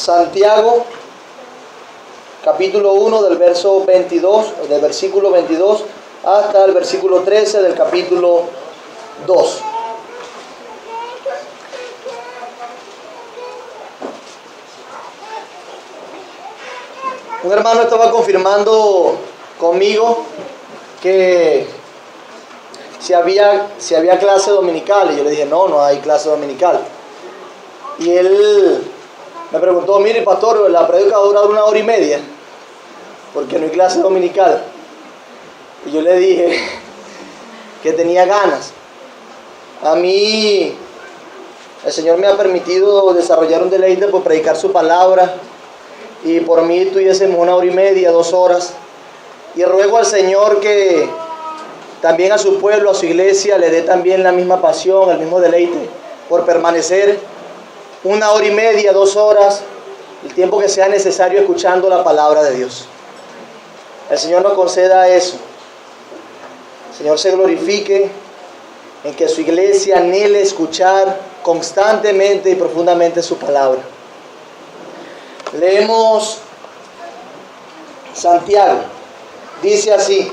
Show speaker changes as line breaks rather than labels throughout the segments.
Santiago, capítulo 1 del verso 22, del versículo 22 hasta el versículo 13 del capítulo 2. Un hermano estaba confirmando conmigo que si había clase dominical, y yo le dije, no hay clase dominical. Y él me preguntó, mire pastor, la prédica va a durar 1 hora y media, porque no hay clase dominical. Y yo le dije que tenía ganas. A mí el Señor me ha permitido desarrollar un deleite por predicar su palabra, y por mí tuviésemos 1 hora y media, 2 horas. Y ruego al Señor que también a su pueblo, a su iglesia, le dé también la misma pasión, el mismo deleite por permanecer 1 hora y media, 2 horas, el tiempo que sea necesario escuchando la palabra de Dios. El Señor nos conceda eso. El Señor se glorifique en que su iglesia anhele escuchar constantemente y profundamente su palabra. Leemos Santiago. Dice así: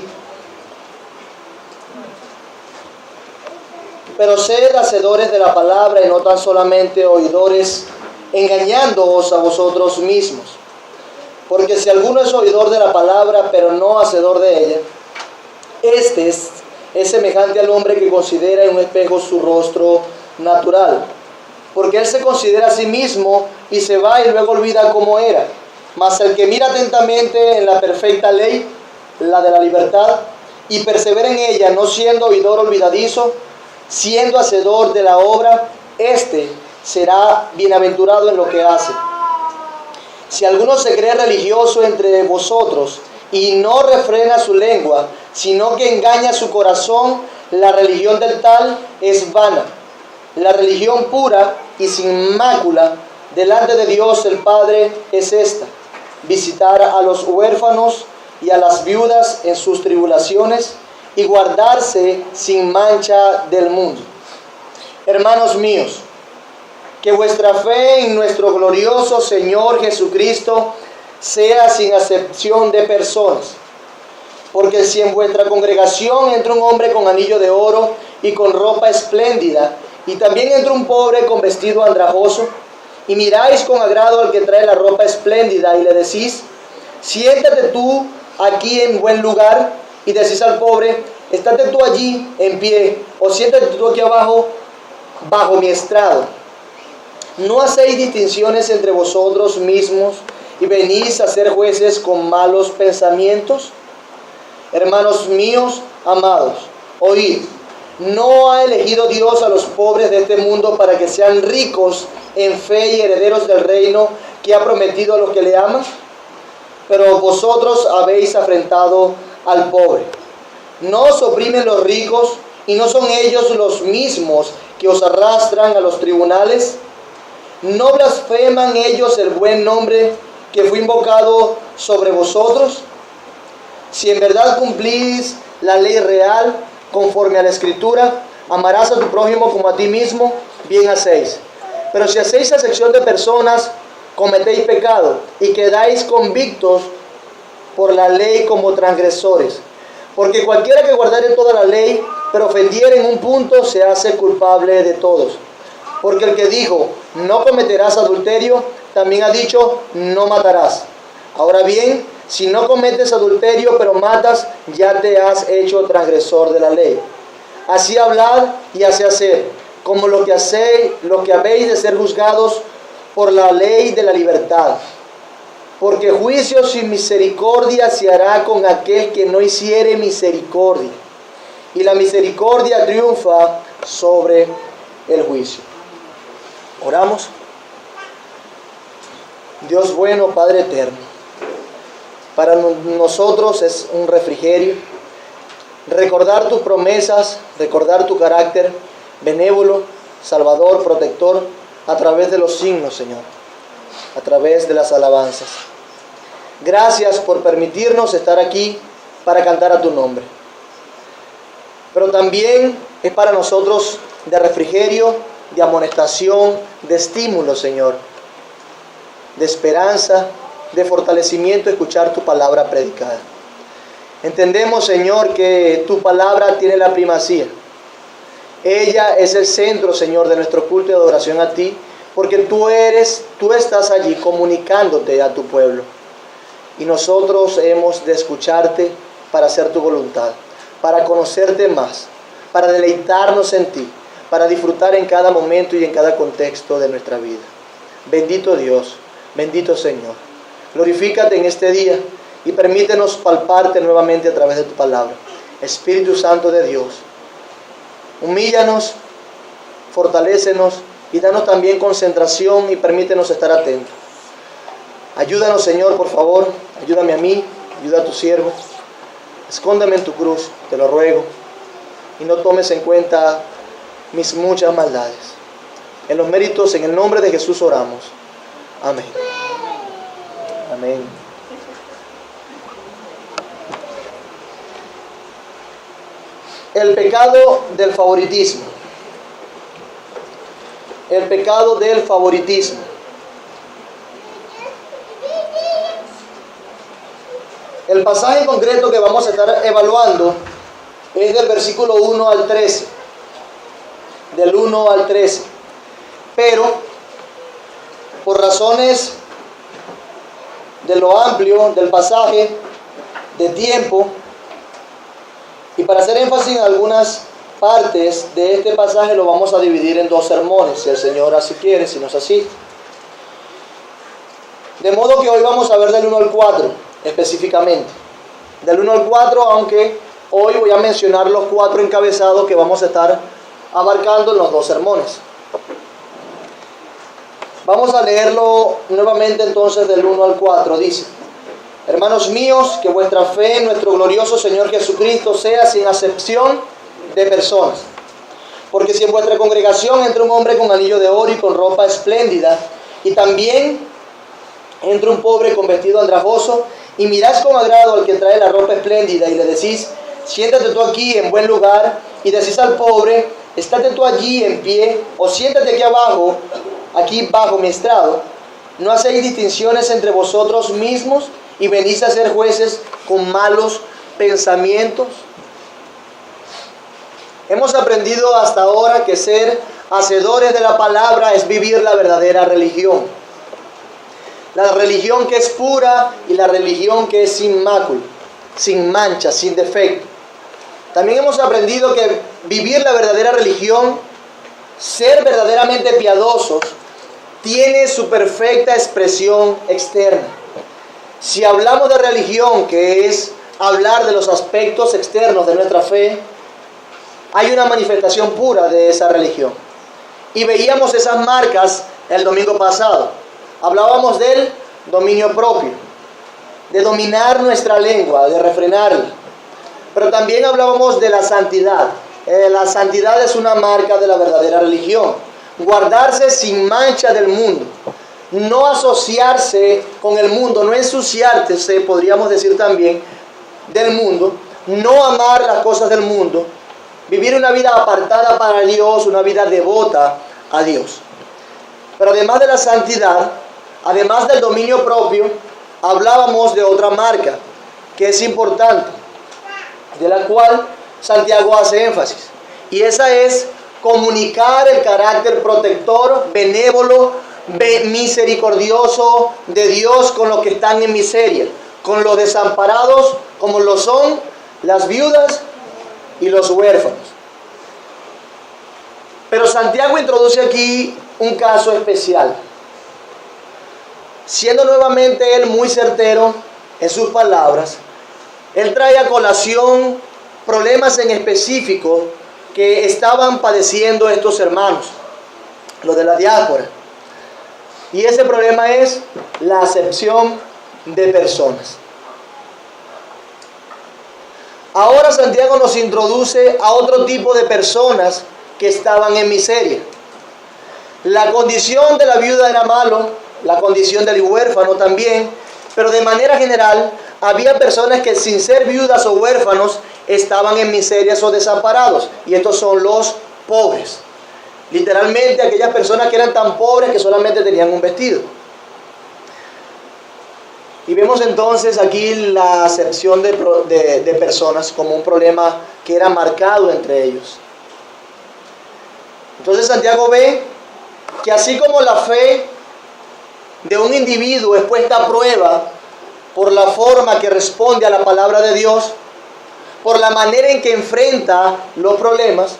pero sed hacedores de la palabra y no tan solamente oidores, engañándoos a vosotros mismos. Porque si alguno es oidor de la palabra, pero no hacedor de ella, este es semejante al hombre que considera en un espejo su rostro natural. Porque él se considera a sí mismo y se va y luego olvida cómo era. Mas el que mira atentamente en la perfecta ley, la de la libertad, y persevera en ella, no siendo oidor olvidadizo, siendo hacedor de la obra, éste será bienaventurado en lo que hace. Si alguno se cree religioso entre vosotros y no refrena su lengua, sino que engaña su corazón, la religión del tal es vana. La religión pura y sin mácula delante de Dios el Padre es esta: visitar a los huérfanos y a las viudas en sus tribulaciones y guardarse sin mancha del mundo. Hermanos míos, que vuestra fe en nuestro glorioso Señor Jesucristo sea sin acepción de personas. Porque si en vuestra congregación entra un hombre con anillo de oro y con ropa espléndida, y también entra un pobre con vestido andrajoso, y miráis con agrado al que trae la ropa espléndida, y le decís, siéntate tú aquí en buen lugar, y decís al pobre, estate tú allí en pie, o siéntate tú aquí abajo, bajo mi estrado. ¿No hacéis distinciones entre vosotros mismos y venís a ser jueces con malos pensamientos? Hermanos míos, amados, oíd. ¿No ha elegido Dios a los pobres de este mundo para que sean ricos en fe y herederos del reino que ha prometido a los que le aman? Pero vosotros habéis afrentado al pobre. ¿No os oprimen los ricos y no son ellos los mismos que os arrastran a los tribunales? ¿No blasfeman ellos el buen nombre que fue invocado sobre vosotros? Si en verdad cumplís la ley real, conforme a la Escritura, amarás a tu prójimo como a ti mismo, bien hacéis. Pero si hacéis acepción de personas, cometéis pecado y quedáis convictos por la ley como transgresores. Porque cualquiera que guardare toda la ley, pero ofendiere en un punto, se hace culpable de todos. Porque el que dijo, no cometerás adulterio, también ha dicho, no matarás. Ahora bien, si no cometes adulterio, pero matas, ya te has hecho transgresor de la ley. Así hablad y así hacer, como lo que habéis de ser juzgados por la ley de la libertad. Porque juicio sin misericordia se hará con aquel que no hiciere misericordia. Y la misericordia triunfa sobre el juicio. Oramos. Dios bueno, Padre eterno, para nosotros es un refrigerio recordar tus promesas, recordar tu carácter benévolo, salvador, protector, a través de los signos, Señor, a través de las alabanzas. Gracias por permitirnos estar aquí para cantar a tu nombre. Pero también es para nosotros de refrigerio, de amonestación, de estímulo, Señor. de esperanza, de fortalecimiento escuchar tu palabra predicada. Entendemos, Señor, que tu palabra tiene la primacía. Ella es el centro, Señor, de nuestro culto y adoración a ti, porque tú estás allí comunicándote a tu pueblo. Y nosotros hemos de escucharte para hacer tu voluntad, para conocerte más, para deleitarnos en ti, para disfrutar en cada momento y en cada contexto de nuestra vida. Bendito Dios, bendito Señor. Glorifícate en este día y permítenos palparte nuevamente a través de tu palabra. Espíritu Santo de Dios, humíllanos, fortalécenos y danos también concentración y permítenos estar atentos. Ayúdanos, Señor, por favor. Ayúdame a mí, ayuda a tu siervo. Escóndeme en tu cruz, te lo ruego. Y no tomes en cuenta mis muchas maldades. En los méritos, en el nombre de Jesús oramos. Amén. Amén. El pecado del favoritismo. El pecado del favoritismo. El pasaje en concreto que vamos a estar evaluando es del versículo 1 al 13. Del 1 al 13. Pero, por razones de lo amplio del pasaje, de tiempo, y para hacer énfasis en algunas partes de este pasaje, lo vamos a dividir en 2 sermones, si el Señor así quiere, si no es así. De modo que hoy vamos a ver del 1 al 4. Específicamente del 1 al 4, aunque hoy voy a mencionar los 4 encabezados que vamos a estar abarcando en los 2 sermones. Vamos a leerlo nuevamente entonces del 1 al 4. Dice: hermanos míos, que vuestra fe en nuestro glorioso Señor Jesucristo sea sin acepción de personas. Porque si en vuestra congregación entra un hombre con anillo de oro y con ropa espléndida, y también entra un pobre con vestido andrajoso, y miráis con agrado al que trae la ropa espléndida y le decís: siéntate tú aquí en buen lugar, y decís al pobre: estate tú allí en pie, o siéntate aquí abajo, aquí bajo mi estrado, ¿no hacéis distinciones entre vosotros mismos y venís a ser jueces con malos pensamientos? Hemos aprendido hasta ahora que ser hacedores de la palabra es vivir la verdadera religión. La religión que es pura y la religión que es sin mácula, sin mancha, sin defecto. También hemos aprendido que vivir la verdadera religión, ser verdaderamente piadosos, tiene su perfecta expresión externa. Si hablamos de religión, que es hablar de los aspectos externos de nuestra fe, hay una manifestación pura de esa religión. Y veíamos esas marcas el domingo pasado. Hablábamos del dominio propio, de dominar nuestra lengua, de refrenarla. Pero también hablábamos de la santidad. La santidad es una marca de la verdadera religión. Guardarse sin mancha del mundo. No asociarse con el mundo, no ensuciarse, podríamos decir también, del mundo. No amar las cosas del mundo. Vivir una vida apartada para Dios, una vida devota a Dios. Pero además de la santidad, además del dominio propio, hablábamos de otra marca que es importante, de la cual Santiago hace énfasis. Y esa es comunicar el carácter protector, benévolo, misericordioso de Dios con los que están en miseria, con los desamparados, como lo son las viudas y los huérfanos. Pero Santiago introduce aquí un caso especial, siendo nuevamente él muy certero en sus palabras. Él trae a colación problemas en específico que estaban padeciendo estos hermanos, los de la diáspora. Y ese problema es la acepción de personas. Ahora Santiago nos introduce a otro tipo de personas que estaban en miseria. La condición de la viuda era malo, la condición del huérfano también, pero de manera general había personas que sin ser viudas o huérfanos estaban en miserias o desamparados, y estos son los pobres. Literalmente aquellas personas que eran tan pobres que solamente tenían un vestido. Y vemos entonces aquí la acepción de personas como un problema que era marcado entre ellos. Entonces Santiago ve que así como la fe de un individuo es puesta a prueba por la forma que responde a la palabra de Dios, por la manera en que enfrenta los problemas,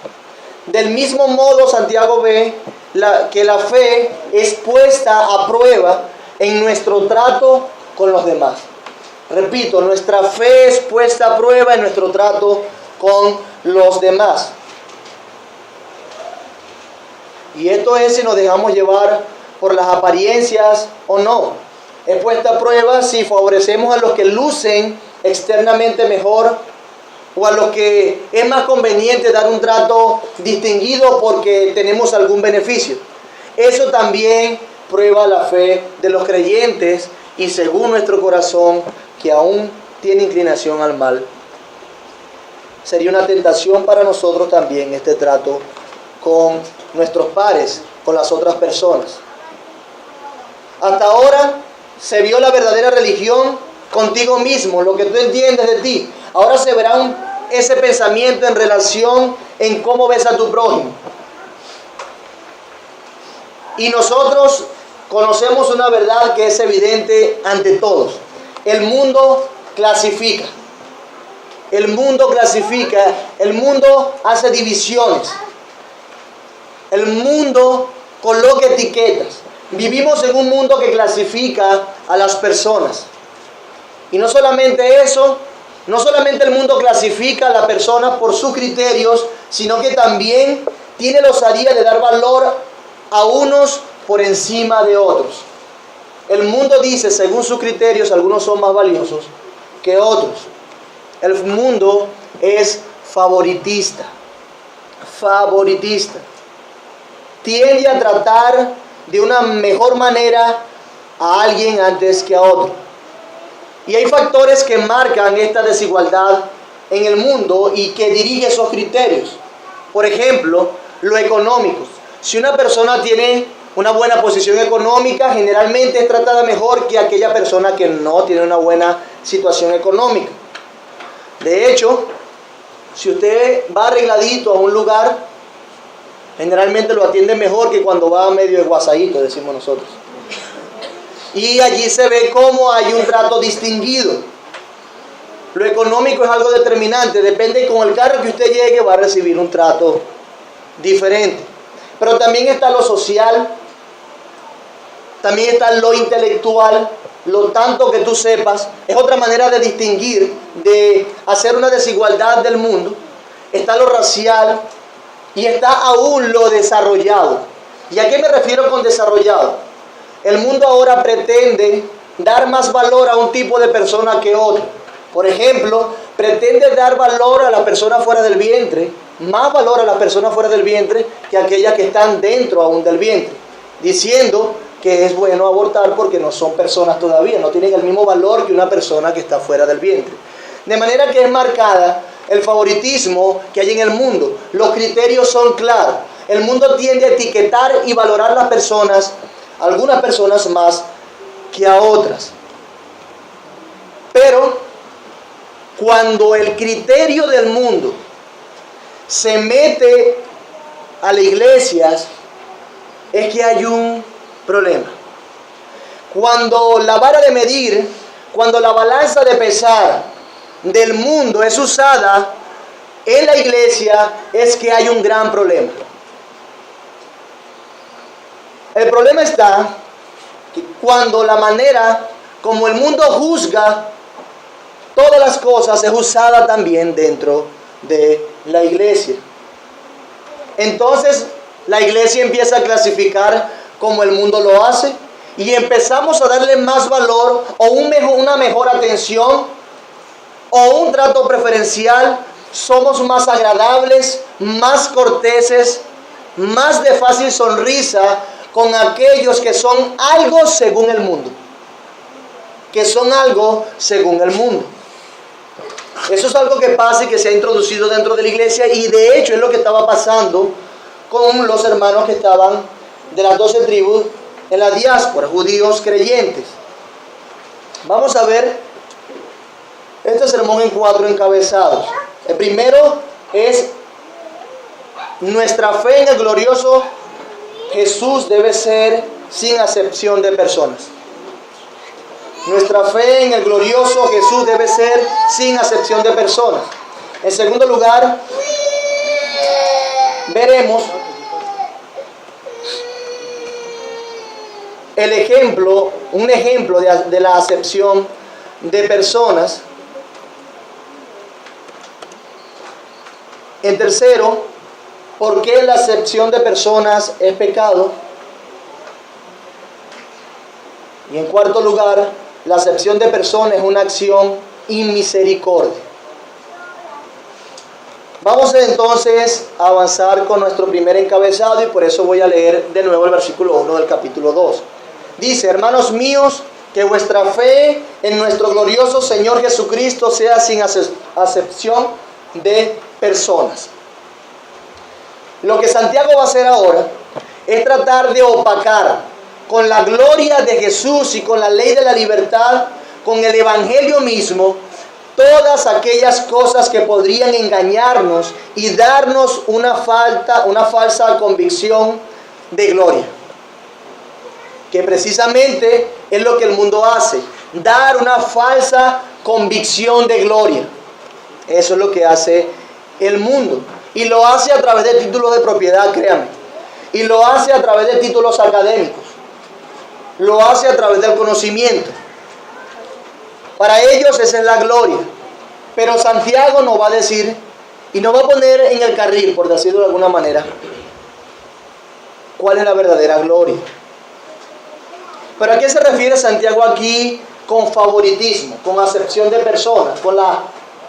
del mismo modo Santiago ve que la fe es puesta a prueba en nuestro trato con los demás. Repito, nuestra fe es puesta a prueba en nuestro trato con los demás. Y esto es si nos dejamos llevar por las apariencias o no. Es puesta a prueba si favorecemos a los que lucen externamente mejor o a los que es más conveniente dar un trato distinguido porque tenemos algún beneficio. Eso también prueba la fe de los creyentes y según nuestro corazón que aún tiene inclinación al mal. Sería una tentación para nosotros también este trato con nuestros pares, con las otras personas. Hasta ahora se vio la verdadera religión contigo mismo, lo que tú entiendes de ti. Ahora se verá ese pensamiento en relación en cómo ves a tu prójimo. Y nosotros conocemos una verdad que es evidente ante todos. El mundo clasifica. El mundo clasifica. El mundo hace divisiones. El mundo coloca etiquetas. Vivimos en un mundo que clasifica a las personas. Y no solamente eso, no solamente el mundo clasifica a la persona por sus criterios, sino que también tiene la osadía de dar valor a unos por encima de otros. El mundo dice, según sus criterios, algunos son más valiosos que otros. El mundo es favoritista. Favoritista. Tiende a tratar de una mejor manera a alguien antes que a otro. Y hay factores que marcan esta desigualdad en el mundo y que dirigen esos criterios. Por ejemplo, lo económico. Si una persona tiene una buena posición económica, generalmente es tratada mejor que aquella persona que no tiene una buena situación económica. De hecho, si usted va arregladito a un lugar, generalmente lo atienden mejor que cuando va medio guasadito, decimos nosotros. Y allí se ve cómo hay un trato distinguido. Lo económico es algo determinante. Depende con el carro que usted llegue, va a recibir un trato diferente. Pero también está lo social, también está lo intelectual, lo tanto que tú sepas. Es otra manera de distinguir, de hacer una desigualdad del mundo. Está lo racial y está aún lo desarrollado. ¿Y a qué me refiero con desarrollado? El mundo ahora pretende dar más valor a un tipo de persona que otro. Por ejemplo, pretende dar valor a la persona fuera del vientre, más valor a las personas fuera del vientre que a aquellas que están dentro aún del vientre, diciendo que es bueno abortar porque no son personas todavía, no tienen el mismo valor que una persona que está fuera del vientre. De manera que es marcada el favoritismo que hay en el mundo. Los criterios son claros. El mundo tiende a etiquetar y valorar a las personas, algunas personas más que a otras. Pero cuando el criterio del mundo se mete a las iglesias, es que hay un problema. Cuando la vara de medir, cuando la balanza de pesar del mundo es usada en la iglesia, es que hay un gran problema. El problema está que cuando la manera como el mundo juzga todas las cosas es usada también dentro de la iglesia. Entonces la iglesia empieza a clasificar como el mundo lo hace y empezamos a darle más valor o una mejor atención o un trato preferencial. Somos más agradables, más corteses, más de fácil sonrisa con aquellos que son algo según el mundo. Que son algo según el mundo. Eso es algo que pasa y que se ha introducido dentro de la iglesia, y de hecho es lo que estaba pasando con los hermanos que estaban de las 12 tribus en la diáspora, judíos creyentes. Vamos a ver este sermón en 4 encabezados. El primero es: nuestra fe en el glorioso Jesús debe ser sin acepción de personas. Nuestra fe en el glorioso Jesús debe ser sin acepción de personas. En segundo lugar, veremos un ejemplo de la acepción de personas. En tercero, ¿por qué la acepción de personas es pecado? Y en cuarto lugar, la acepción de personas es una acción inmisericordia. Vamos entonces a avanzar con nuestro primer encabezado, y por eso voy a leer de nuevo el versículo 1 del capítulo 2. Dice: hermanos míos, que vuestra fe en nuestro glorioso Señor Jesucristo sea sin acepción de personas. Lo que Santiago va a hacer ahora es tratar de opacar con la gloria de Jesús y con la ley de la libertad, con el evangelio mismo, todas aquellas cosas que podrían engañarnos y darnos una falsa convicción de gloria, que precisamente es lo que el mundo hace: dar una falsa convicción de gloria. Eso es lo que hace el mundo, y lo hace a través de títulos de propiedad, créanme, y lo hace a través de títulos académicos, lo hace a través del conocimiento. Para ellos esa es la gloria. Pero Santiago nos va a decir, y nos va a poner en el carril, por decirlo de alguna manera, cuál es la verdadera gloria. ¿Pero a qué se refiere Santiago aquí con favoritismo, con acepción de personas, con la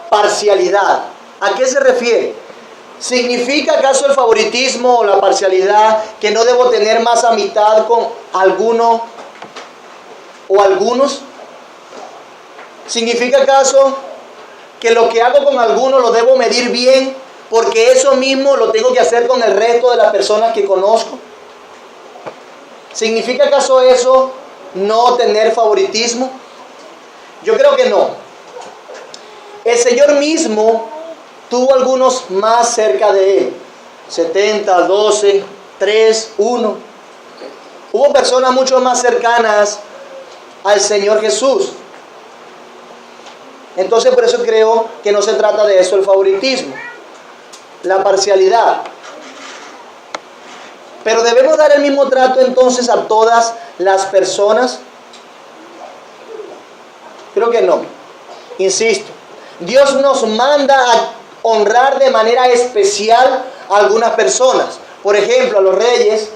parcialidad? ¿A qué se refiere? ¿Significa acaso el favoritismo o la parcialidad que no debo tener más amistad con alguno o algunos? ¿Significa acaso que lo que hago con algunos lo debo medir bien, porque eso mismo lo tengo que hacer con el resto de las personas que conozco? ¿Significa acaso eso no tener favoritismo? Yo creo que no. El Señor mismo tuvo algunos más cerca de Él: 70, 12, 3, 1. Hubo personas mucho más cercanas al Señor Jesús. Entonces, por eso creo que no se trata de eso el favoritismo, la parcialidad. Pero debemos dar el mismo trato entonces a todas las personas. Creo que no. Insisto, Dios nos manda a honrar de manera especial a algunas personas. Por ejemplo, a los reyes,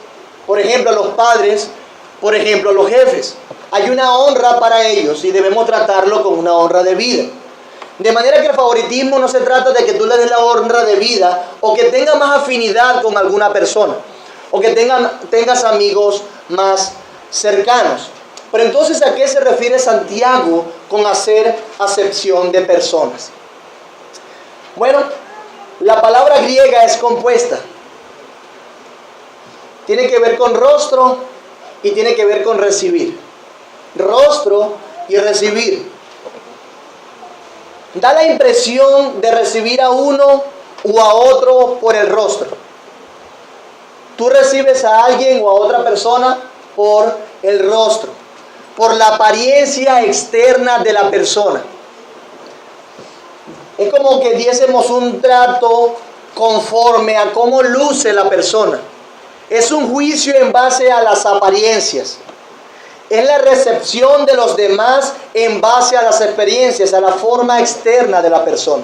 por ejemplo, a los padres, por ejemplo, a los jefes. Hay una honra para ellos y debemos tratarlo con una honra de vida. De manera que el favoritismo no se trata de que tú le des la honra de vida o que tengas más afinidad con alguna persona o que tengas amigos más cercanos. Pero entonces, ¿a qué se refiere Santiago con hacer acepción de personas? Bueno, la palabra griega es compuesta. Tiene que ver con rostro y tiene que ver con recibir. Rostro y recibir. Da la impresión de recibir a uno o a otro por el rostro. Tú recibes a alguien o a otra persona por el rostro, por la apariencia externa de la persona. Es como que diésemos un trato conforme a cómo luce la persona. Es un juicio en base a las apariencias. Es la recepción de los demás en base a las experiencias, a la forma externa de la persona.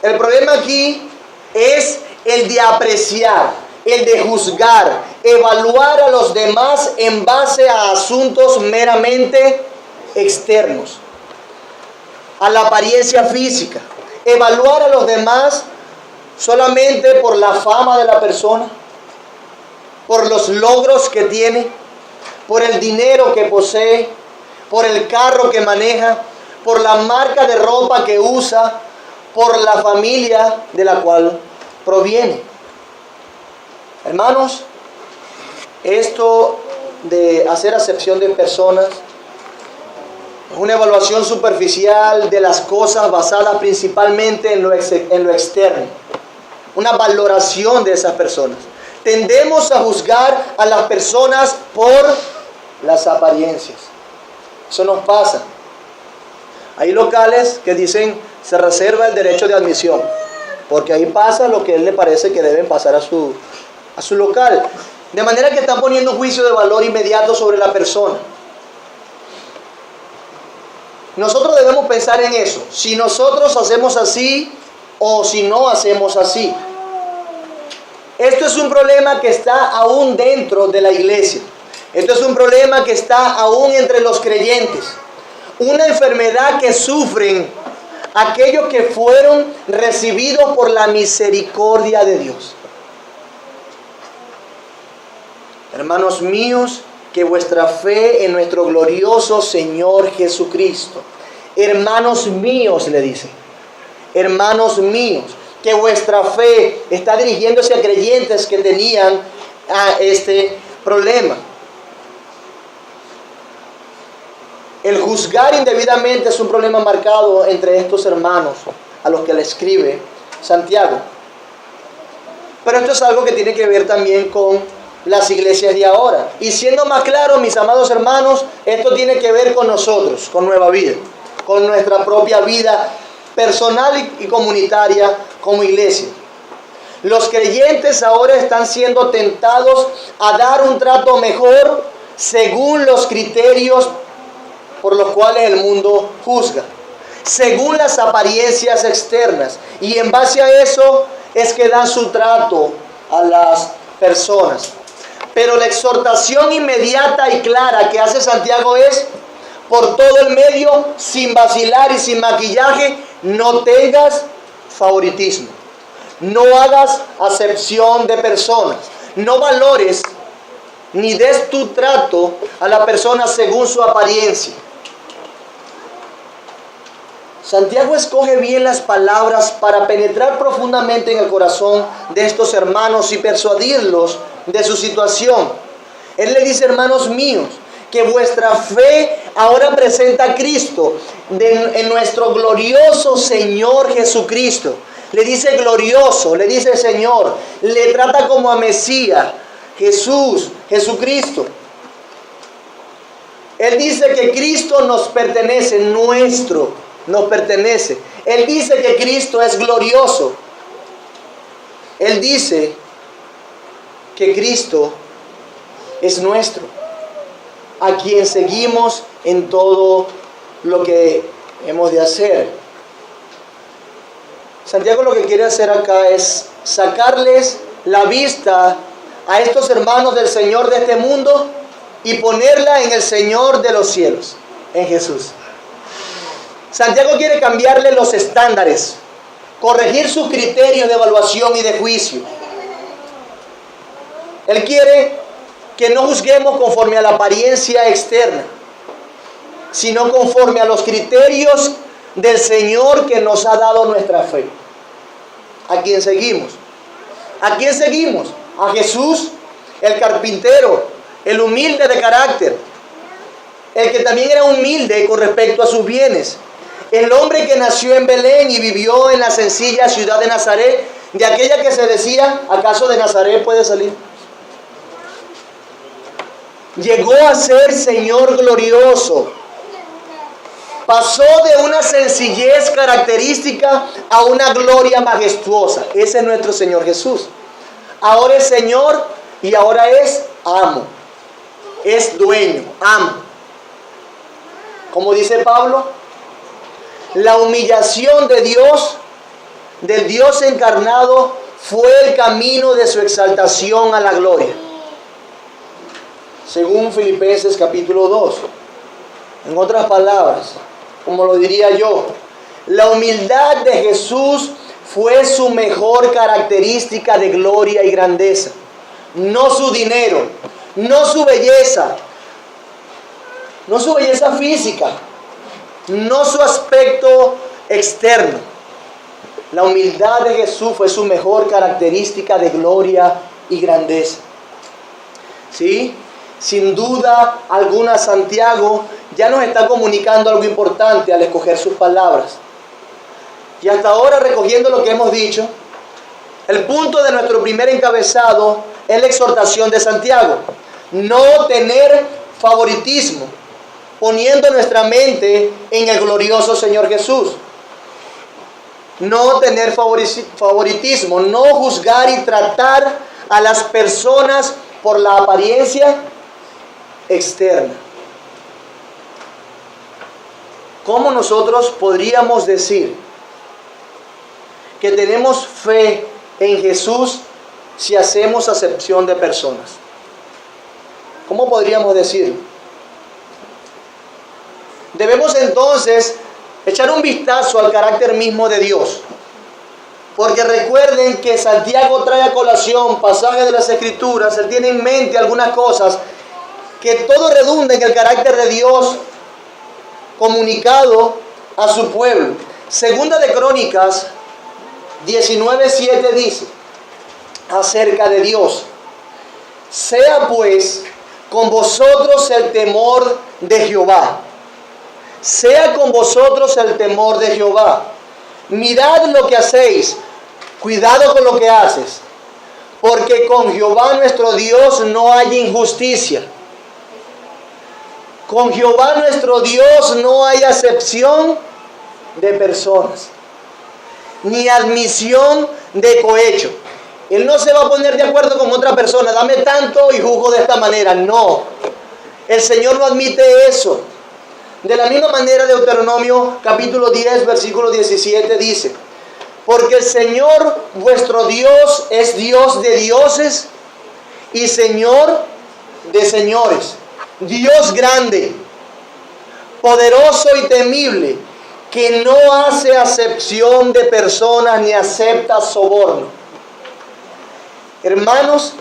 El problema aquí es el de apreciar, el de juzgar, evaluar a los demás en base a asuntos meramente externos, a la apariencia física. Evaluar a los demás solamente por la fama de la persona, por los logros que tiene, por el dinero que posee, por el carro que maneja, por la marca de ropa que usa, por la familia de la cual proviene. Hermanos, esto de hacer acepción de personas. Es una evaluación superficial de las cosas basada principalmente en lo externo. Una valoración de esas personas. Tendemos a juzgar a las personas por las apariencias. Eso nos pasa. Hay locales que dicen se reserva el derecho de admisión, porque ahí pasa lo que a él le parece que deben pasar a su local. De manera que están poniendo un juicio de valor inmediato sobre la persona. Nosotros debemos pensar en eso. Si nosotros hacemos así o si no hacemos así. Esto es un problema que está aún dentro de la iglesia. Esto es un problema que está aún entre los creyentes. Una enfermedad que sufren aquellos que fueron recibidos por la misericordia de Dios. Hermanos míos, que vuestra fe en nuestro glorioso Señor Jesucristo. Hermanos míos, le dice. Hermanos míos, que vuestra fe está dirigiéndose a creyentes que tenían este problema. El juzgar indebidamente es un problema marcado entre estos hermanos a los que le escribe Santiago. Pero esto es algo que tiene que ver también con las iglesias de ahora. Y siendo más claro, mis amados hermanos, esto tiene que ver con nosotros, con Nueva Vida, con nuestra propia vida personal y comunitaria como iglesia. Los creyentes ahora están siendo tentados a dar un trato mejor según los criterios por los cuales el mundo juzga, según las apariencias externas, y en base a eso es que dan su trato a las personas. Pero la exhortación inmediata y clara que hace Santiago es: por todo el medio, sin vacilar y sin maquillaje, no tengas favoritismo, no hagas acepción de personas, no valores ni des tu trato a la persona según su apariencia. Santiago escoge bien las palabras para penetrar profundamente en el corazón de estos hermanos y persuadirlos de su situación. Él le dice: hermanos míos, que vuestra fe ahora presenta a Cristo en nuestro glorioso Señor Jesucristo. Le dice glorioso, le dice Señor, le trata como a Mesías, Jesucristo. Él dice que Cristo nos pertenece, nos pertenece. Él dice que Cristo es glorioso. Él dice que Cristo es nuestro, a quien seguimos en todo lo que hemos de hacer. Santiago lo que quiere hacer acá es sacarles la vista a estos hermanos del Señor de este mundo y ponerla en el Señor de los cielos, en Jesús. Santiago quiere cambiarle los estándares, corregir sus criterios de evaluación y de juicio. Él quiere que no juzguemos conforme a la apariencia externa, sino conforme a los criterios del Señor que nos ha dado nuestra fe. ¿A quién seguimos? ¿A quién seguimos? A Jesús, el carpintero, el humilde de carácter, el que también era humilde con respecto a sus bienes. El hombre que nació en Belén y vivió en la sencilla ciudad de Nazaret, de aquella que se decía: ¿acaso de Nazaret puede salir? Llegó a ser Señor glorioso. Pasó de una sencillez característica a una gloria majestuosa. Ese es nuestro Señor Jesús. Ahora es Señor y ahora es amo. Es dueño, amo. Como dice Pablo, la humillación de Dios, del Dios encarnado, fue el camino de su exaltación a la gloria. Según Filipenses capítulo 2. En otras palabras, como lo diría yo, la humildad de Jesús fue su mejor característica de gloria y grandeza. No su dinero, no su belleza física, no su aspecto externo. La humildad de Jesús fue su mejor característica de gloria y grandeza. ¿Sí? Sin duda alguna, Santiago ya nos está comunicando algo importante al escoger sus palabras. Y hasta ahora, recogiendo lo que hemos dicho, el punto de nuestro primer encabezado es la exhortación de Santiago. No tener favoritismo, poniendo nuestra mente en el glorioso Señor Jesús. No tener favoritismo, no juzgar y tratar a las personas por la apariencia externa. ¿Cómo nosotros podríamos decir que tenemos fe en Jesús si hacemos acepción de personas? ¿Cómo podríamos decirlo? Debemos entonces echar un vistazo al carácter mismo de Dios. Porque recuerden que Santiago trae a colación pasajes de las Escrituras. Él tiene en mente algunas cosas que todo redunda en el carácter de Dios comunicado a su pueblo. Segunda de Crónicas 19:7 dice acerca de Dios: sea pues con vosotros el temor de Jehová. Sea con vosotros el temor de Jehová. Mirad lo que hacéis, cuidado con lo que haces, porque con Jehová nuestro Dios no hay injusticia. Con Jehová nuestro Dios no hay acepción de personas, ni admisión de cohecho. Él no se va a poner de acuerdo con otra persona, dame tanto y juzgo de esta manera. No, el Señor no admite eso. De la misma manera, Deuteronomio capítulo 10, versículo 17 dice: porque el Señor vuestro Dios es Dios de dioses y Señor de señores, Dios grande, poderoso y temible, que no hace acepción de personas ni acepta soborno. Hermanos,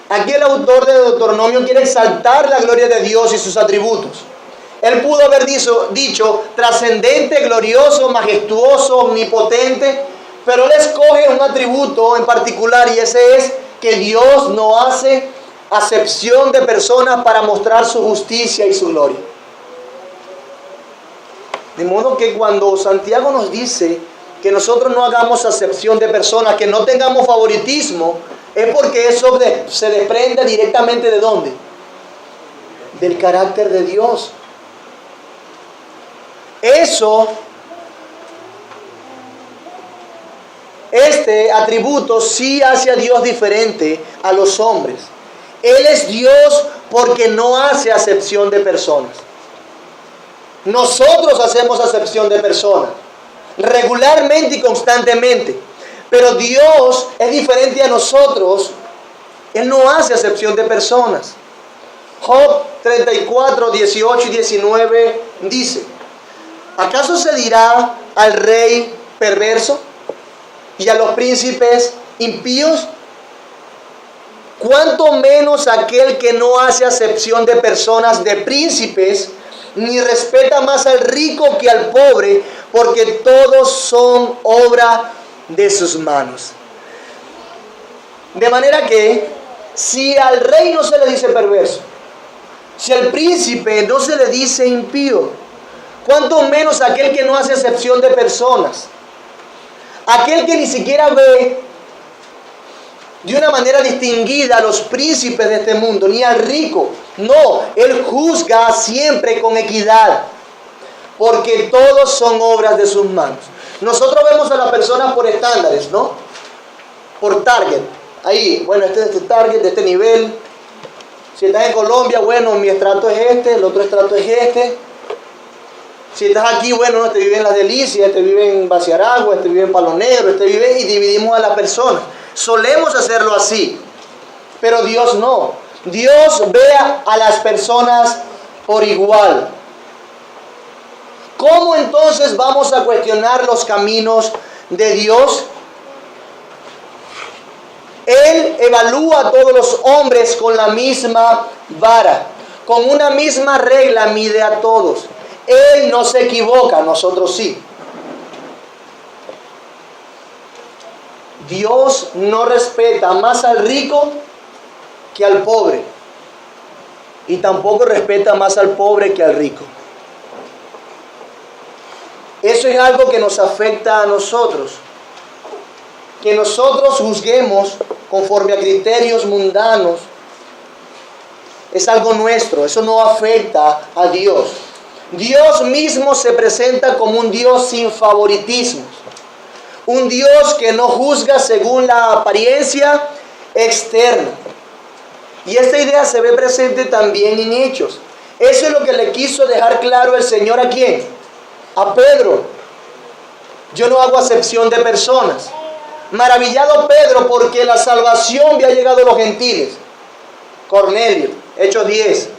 aquí el autor de Deuteronomio quiere exaltar la gloria de Dios y sus atributos. Él pudo haber dicho trascendente, glorioso, majestuoso, omnipotente, pero él escoge un atributo en particular, y ese es que Dios no hace acepción de personas para mostrar su justicia y su gloria. De modo que cuando Santiago nos dice que nosotros no hagamos acepción de personas, que no tengamos favoritismo, es porque eso se desprende directamente ¿de dónde? Del carácter de Dios. Este atributo sí hace a Dios diferente a los hombres. Él es Dios porque no hace acepción de personas. Nosotros hacemos acepción de personas, regularmente y constantemente. Pero Dios es diferente a nosotros. Él no hace acepción de personas. Job 34, 18 y 19 dice: ¿acaso se dirá al rey perverso y a los príncipes impíos? Cuánto menos aquel que no hace acepción de personas, de príncipes, ni respeta más al rico que al pobre, porque todos son obra de sus manos. De manera que, si al rey no se le dice perverso, si al príncipe no se le dice impío, cuánto menos aquel que no hace acepción de personas, aquel que ni siquiera ve de una manera distinguida a los príncipes de este mundo, ni al rico. No, él juzga siempre con equidad, porque todos son obras de sus manos. Nosotros vemos a las personas por estándares, ¿no? Por target. Ahí, bueno, este es este target, de este nivel. Si estás en Colombia, bueno, mi estrato es este, el otro estrato es este. Si estás aquí, bueno, este vive en Las Delicias, este vive en Baciaragua, este vive en Palo Negro, este vive, y dividimos a las personas. Solemos hacerlo así, pero Dios no. Dios ve a las personas por igual. ¿Cómo entonces vamos a cuestionar los caminos de Dios? Él evalúa a todos los hombres con la misma vara, con una misma regla mide a todos. Él no se equivoca, nosotros sí. Dios no respeta más al rico que al pobre, y tampoco respeta más al pobre que al rico. Eso es algo que nos afecta a nosotros. Que nosotros juzguemos conforme a criterios mundanos es algo nuestro, eso no afecta a Dios. Dios mismo se presenta como un Dios sin favoritismos, un Dios que no juzga según la apariencia externa. Y esta idea se ve presente también en Hechos. Eso es lo que le quiso dejar claro el Señor ¿a quién? A Pedro. Yo no hago acepción de personas. Maravillado Pedro porque la salvación había llegado a los gentiles. Cornelio, Hechos 10.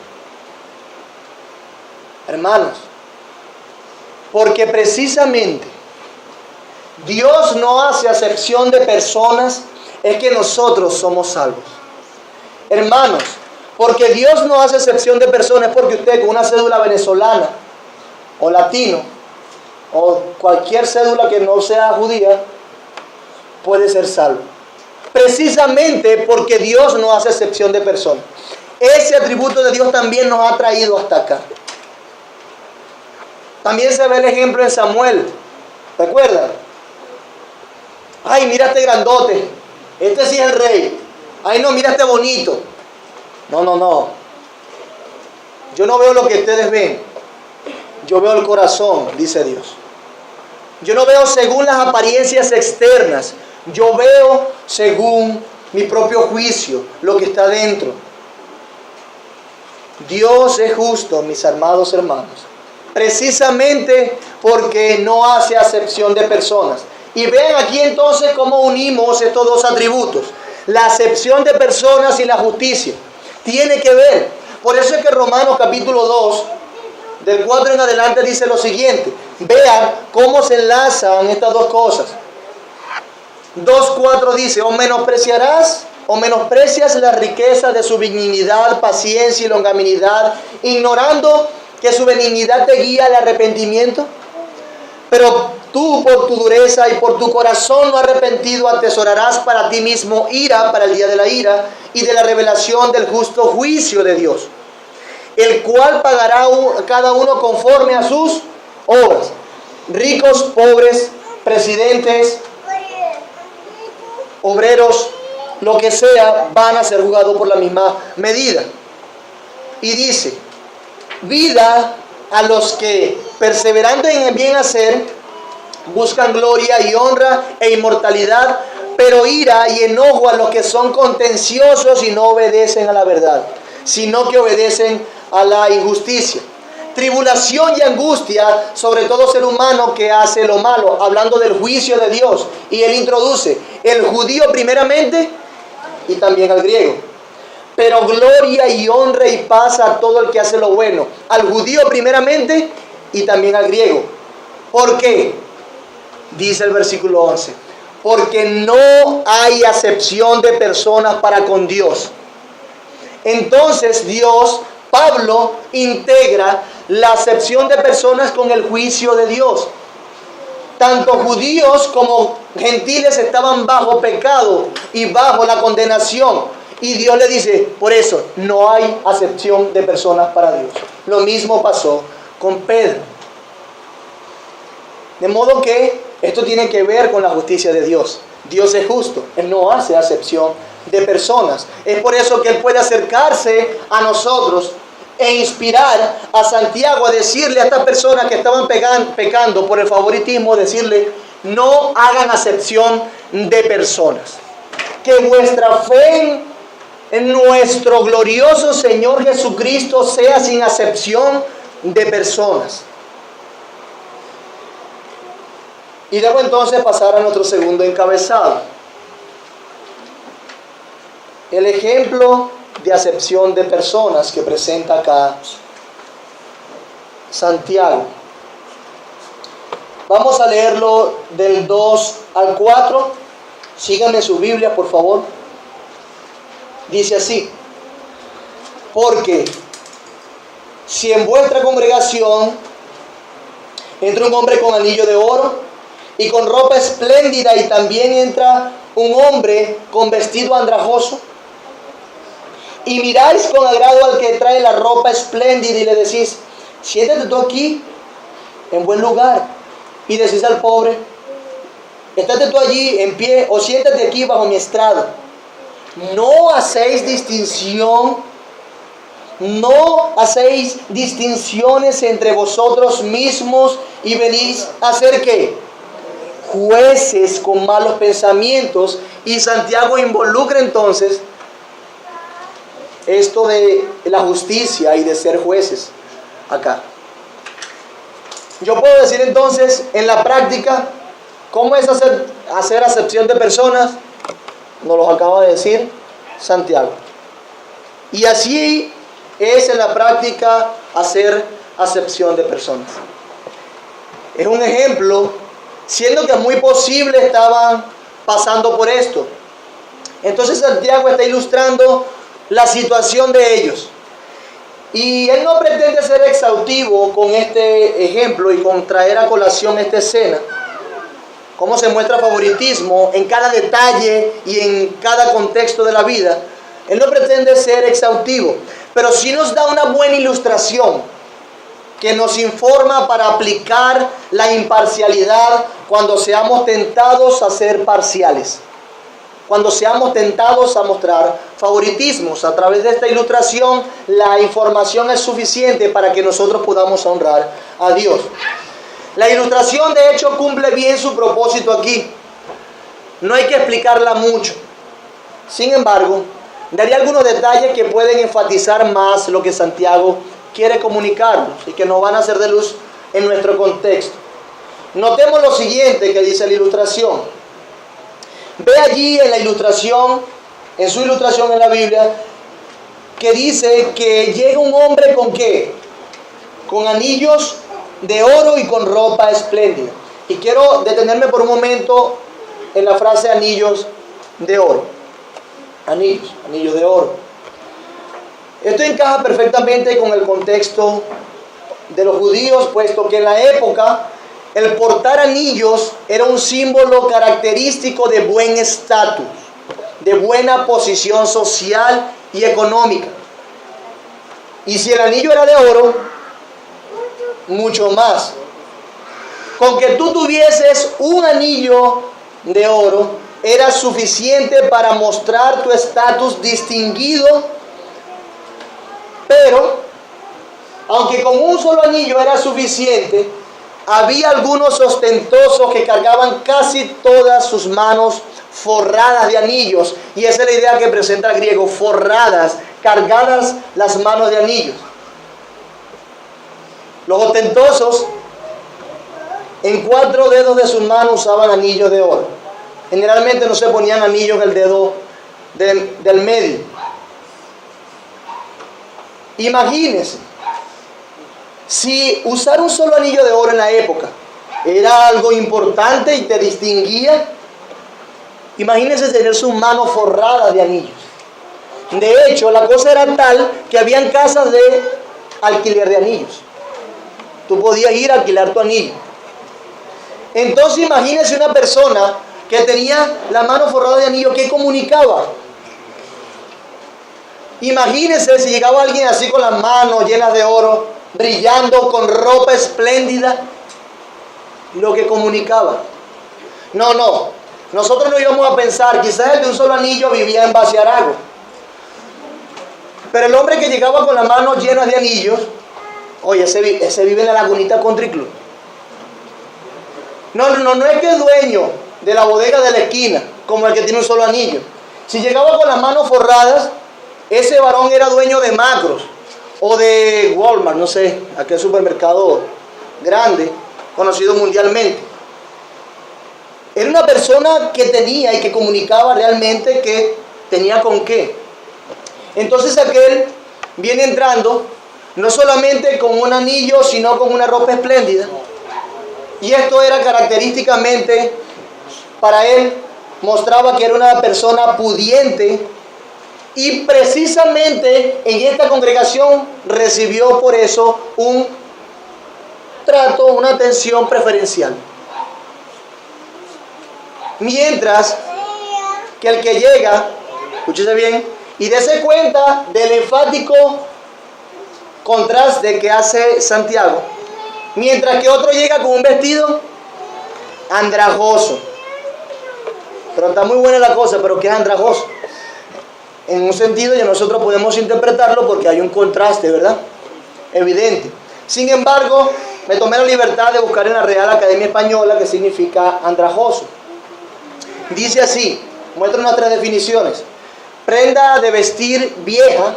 Hermanos, porque precisamente Dios no hace acepción de personas, es que nosotros somos salvos. Hermanos, porque Dios no hace excepción de personas, es porque usted con una cédula venezolana o latino o cualquier cédula que no sea judía puede ser salvo. Precisamente porque Dios no hace excepción de personas. Ese atributo de Dios también nos ha traído hasta acá. También se ve el ejemplo en Samuel. ¿Recuerdan? Ay, mira este grandote. Este sí es el rey. Ay, no, mira este bonito. No. Yo no veo lo que ustedes ven. Yo veo el corazón, dice Dios. Yo no veo según las apariencias externas. Yo veo según mi propio juicio, lo que está dentro. Dios es justo, mis amados hermanos. Precisamente porque no hace acepción de personas. Y vean aquí entonces cómo unimos estos dos atributos. La acepción de personas y la justicia. Tiene que ver. Por eso es que Romanos capítulo 2, del 4 en adelante dice lo siguiente. Vean cómo se enlazan estas dos cosas. 2:4 dice, o menosprecias la riqueza de su benignidad, paciencia y longanimidad, ignorando que su benignidad te guía al arrepentimiento. Pero tú por tu dureza y por tu corazón no arrepentido atesorarás para ti mismo ira para el día de la ira y de la revelación del justo juicio de Dios, el cual pagará cada uno conforme a sus obras. Ricos, pobres, presidentes, obreros, lo que sea, van a ser juzgados por la misma medida. Y dice, vida a los que perseverando en el bien hacer buscan gloria y honra e inmortalidad, pero ira y enojo a los que son contenciosos y no obedecen a la verdad, sino que obedecen a la injusticia. Tribulación y angustia sobre todo ser humano que hace lo malo, hablando del juicio de Dios. Y él introduce el judío primeramente y también al griego. Pero gloria y honra y paz a todo el que hace lo bueno. Al judío primeramente y también al griego. ¿Por qué? Dice el versículo 11. Porque no hay acepción de personas para con Dios. Entonces Pablo integra la acepción de personas con el juicio de Dios. Tanto judíos como gentiles estaban bajo pecado y bajo la condenación. Y Dios le dice, por eso no hay acepción de personas para Dios. Lo mismo pasó con Pedro. De modo que esto tiene que ver con la justicia de Dios. Dios es justo, Él no hace acepción de personas. Es por eso que Él puede acercarse a nosotros e inspirar a Santiago a decirle a estas personas que estaban pecando por el favoritismo, decirle, no hagan acepción de personas. Que vuestra fe en nuestro glorioso Señor Jesucristo sea sin acepción de personas. Y debo entonces pasar a nuestro segundo encabezado. El ejemplo de acepción de personas que presenta acá Santiago. Vamos a leerlo del 2 al 4. Síganme su Biblia, por favor. Dice así: porque si en vuestra congregación entra un hombre con anillo de oro y con ropa espléndida, y también entra un hombre con vestido andrajoso, y miráis con agrado al que trae la ropa espléndida y le decís, siéntate tú aquí en buen lugar. Y decís al pobre, estate tú allí en pie o siéntate aquí bajo mi estrado. No hacéis distinciones entre vosotros mismos y venís a ser ¿qué? Jueces con malos pensamientos. Y Santiago involucra entonces esto de la justicia y de ser jueces acá. Yo puedo decir entonces en la práctica cómo es hacer acepción de personas. Nos lo acaba de decir Santiago. Y así es en la práctica hacer acepción de personas. Es un ejemplo, siendo que muy posible estaban pasando por esto. Entonces Santiago está ilustrando la situación de ellos. Y él no pretende ser exhaustivo con este ejemplo y con traer a colación esta escena. Cómo se muestra favoritismo en cada detalle y en cada contexto de la vida. Él no pretende ser exhaustivo, pero sí nos da una buena ilustración que nos informa para aplicar la imparcialidad cuando seamos tentados a ser parciales. Cuando seamos tentados a mostrar favoritismos. A través de esta ilustración, la información es suficiente para que nosotros podamos honrar a Dios. La ilustración, de hecho, cumple bien su propósito aquí. No hay que explicarla mucho. Sin embargo, daré algunos detalles que pueden enfatizar más lo que Santiago quiere comunicarnos y que nos van a hacer de luz en nuestro contexto. Notemos lo siguiente que dice la ilustración. Ve allí en la ilustración, en su ilustración en la Biblia, que dice que llega un hombre ¿con qué? Con anillos de oro y con ropa espléndida. Y quiero detenerme por un momento en la frase anillos de oro. Anillos de oro. Esto encaja perfectamente con el contexto de los judíos, puesto que en la época el portar anillos era un símbolo característico de buen estatus, de buena posición social y económica. Y si el anillo era de oro, mucho más. Con que tú tuvieses un anillo de oro, era suficiente para mostrar tu estatus distinguido. Pero, aunque con un solo anillo era suficiente, había algunos ostentosos que cargaban casi todas sus manos forradas de anillos. Y esa es la idea que presenta el griego, forradas, cargadas las manos de anillos. Los ostentosos en 4 dedos de sus manos usaban anillos de oro. Generalmente no se ponían anillos en el dedo del medio. Imagínense, si usar un solo anillo de oro en la época era algo importante y te distinguía, imagínense tener sus manos forradas de anillos. De hecho, la cosa era tal que habían casas de alquiler de anillos. Tú podías ir a alquilar tu anillo. Entonces imagínense una persona que tenía la mano forrada de anillo, ¿qué comunicaba? Imagínense si llegaba alguien así con las manos llenas de oro, brillando, con ropa espléndida, lo que comunicaba. No, nosotros no íbamos a pensar, quizás el de un solo anillo vivía en Basiarago. Pero el hombre que llegaba con las manos llenas de anillos, oye, ese vive en la Lagunita Country Club. No es que es dueño de la bodega de la esquina, como el que tiene un solo anillo. Si llegaba con las manos forradas, ese varón era dueño de Macros o de Walmart, no sé, aquel supermercado grande, conocido mundialmente. Era una persona que tenía y que comunicaba realmente que tenía con qué. Entonces aquel viene entrando no solamente con un anillo, sino con una ropa espléndida. Y esto era característicamente, para él, mostraba que era una persona pudiente. Y precisamente en esta congregación recibió por eso un trato, una atención preferencial. Mientras que el que llega, escúchese bien, Y dése cuenta del enfático contraste que hace Santiago. Mientras que otro llega con un vestido andrajoso. Pero está muy buena la cosa, pero ¿qué es andrajoso? En un sentido ya nosotros podemos interpretarlo porque hay un contraste, ¿verdad? Evidente. Sin embargo, me tomé la libertad de buscar en la Real Academia Española qué significa andrajoso. Dice así, muestra unas 3 definiciones. Prenda de vestir vieja,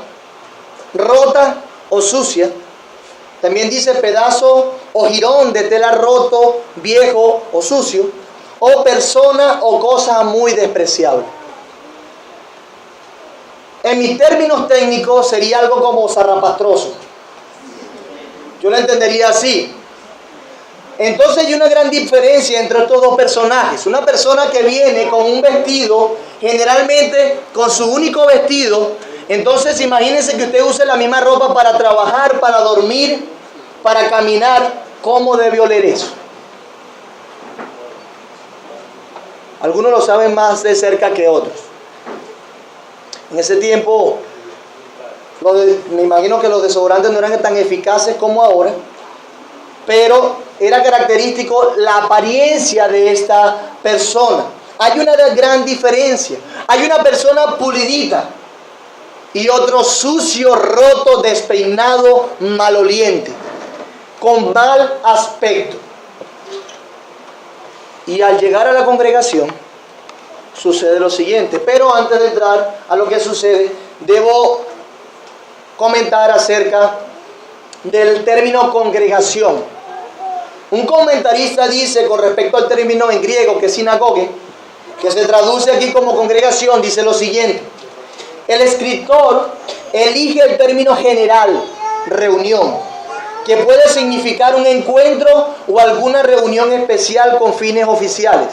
rota o sucia. También dice pedazo o jirón de tela roto, viejo o sucio. O persona o cosa muy despreciable. En mis términos técnicos sería algo como zarrapastroso. Yo lo entendería así. Entonces hay una gran diferencia entre estos dos personajes. Una persona que viene con un vestido, generalmente con su único vestido. Entonces imagínense que usted use la misma ropa para trabajar, para dormir, para caminar. ¿Cómo debe oler eso? Algunos lo saben más de cerca que otros. En ese tiempo, me imagino que los desodorantes no eran tan eficaces como ahora, pero era característico la apariencia de esta persona. Hay una gran diferencia. Hay una persona pulidita y otro sucio, roto, despeinado, maloliente, con mal aspecto. Y al llegar a la congregación, sucede lo siguiente. Pero antes de entrar a lo que sucede, debo comentar acerca del término congregación. Un comentarista dice con respecto al término en griego, que es sinagoge, que se traduce aquí como congregación, dice lo siguiente. El escritor elige el término general, reunión, que puede significar un encuentro o alguna reunión especial con fines oficiales.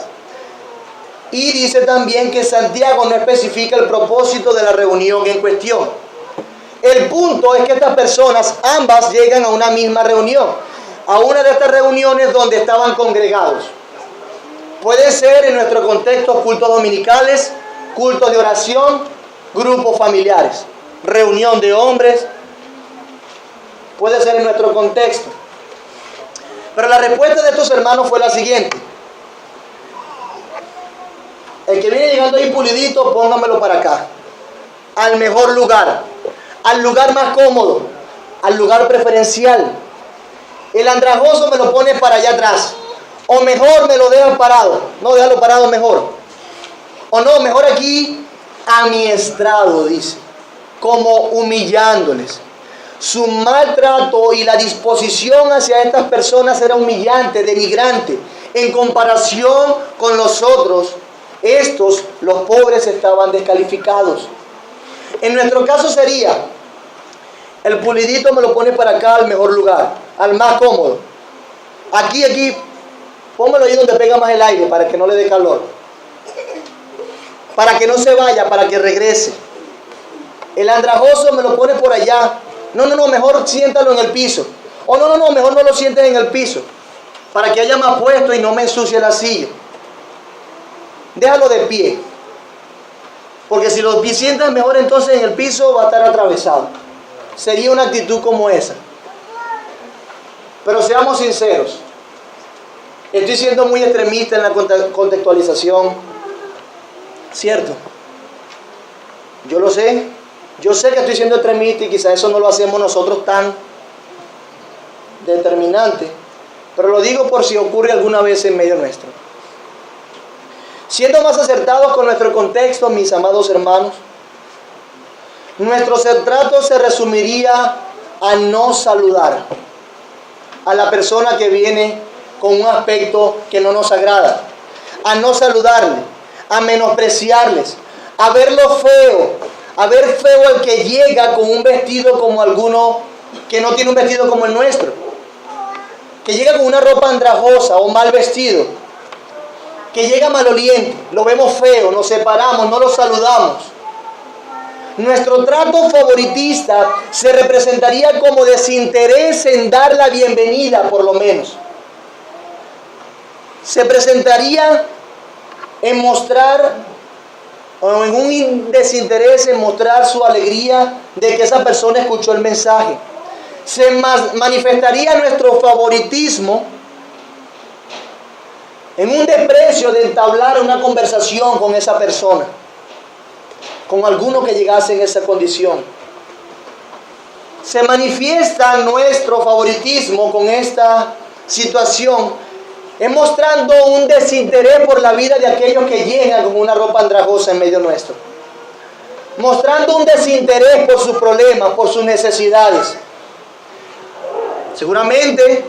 Y dice también que Santiago no especifica el propósito de la reunión en cuestión. El punto es que estas personas, ambas, llegan a una misma reunión, a una de estas reuniones donde estaban congregados. Puede ser en nuestro contexto cultos dominicales, cultos de oración, grupos familiares, reunión de hombres. Puede ser en nuestro contexto. Pero la respuesta de estos hermanos fue la siguiente. El que viene llegando ahí pulidito, póngamelo para acá. Al mejor lugar. Al lugar más cómodo. Al lugar preferencial. El andrajoso me lo pone para allá atrás. O mejor me lo dejan parado. No, déjalo parado mejor. O no, mejor aquí a mi estrado, dice. Como humillándoles. Su maltrato y la disposición hacia estas personas era humillante, denigrante. En comparación con los otros, los pobres, estaban descalificados. En nuestro caso sería, el pulidito me lo pone para acá al mejor lugar, al más cómodo. Aquí, pónmelo ahí donde pega más el aire para que no le dé calor. Para que no se vaya, para que regrese. El andrajoso me lo pone por allá. No, mejor siéntalo en el piso. O no, mejor no lo sientes en el piso. Para que haya más puesto y no me ensucie la silla. Déjalo de pie. Porque si lo sientas mejor, entonces en el piso va a estar atravesado. Sería una actitud como esa. Pero seamos sinceros. Estoy siendo muy extremista en la contextualización. ¿Cierto? Yo lo sé. Yo sé que estoy siendo extremista y quizás eso no lo hacemos nosotros tan determinante. Pero lo digo por si ocurre alguna vez en medio nuestro. Siendo más acertados con nuestro contexto, mis amados hermanos, nuestro trato se resumiría a no saludar a la persona que viene con un aspecto que no nos agrada, a no saludarle, a menospreciarles, a verlo feo, a ver feo al que llega con un vestido como alguno que no tiene un vestido como el nuestro, que llega con una ropa andrajosa o mal vestido, que llega maloliente, lo vemos feo, nos separamos, no lo saludamos. Nuestro trato favoritista se representaría como desinterés en dar la bienvenida, por lo menos. Se presentaría en mostrar o en un desinterés en mostrar su alegría de que esa persona escuchó el mensaje. Se manifestaría nuestro favoritismo en un desprecio de entablar una conversación con esa persona, con alguno que llegase en esa condición. Se manifiesta nuestro favoritismo con esta situación, es mostrando un desinterés por la vida de aquellos que llegan con una ropa andrajosa en medio nuestro, mostrando un desinterés por sus problemas, por sus necesidades. Seguramente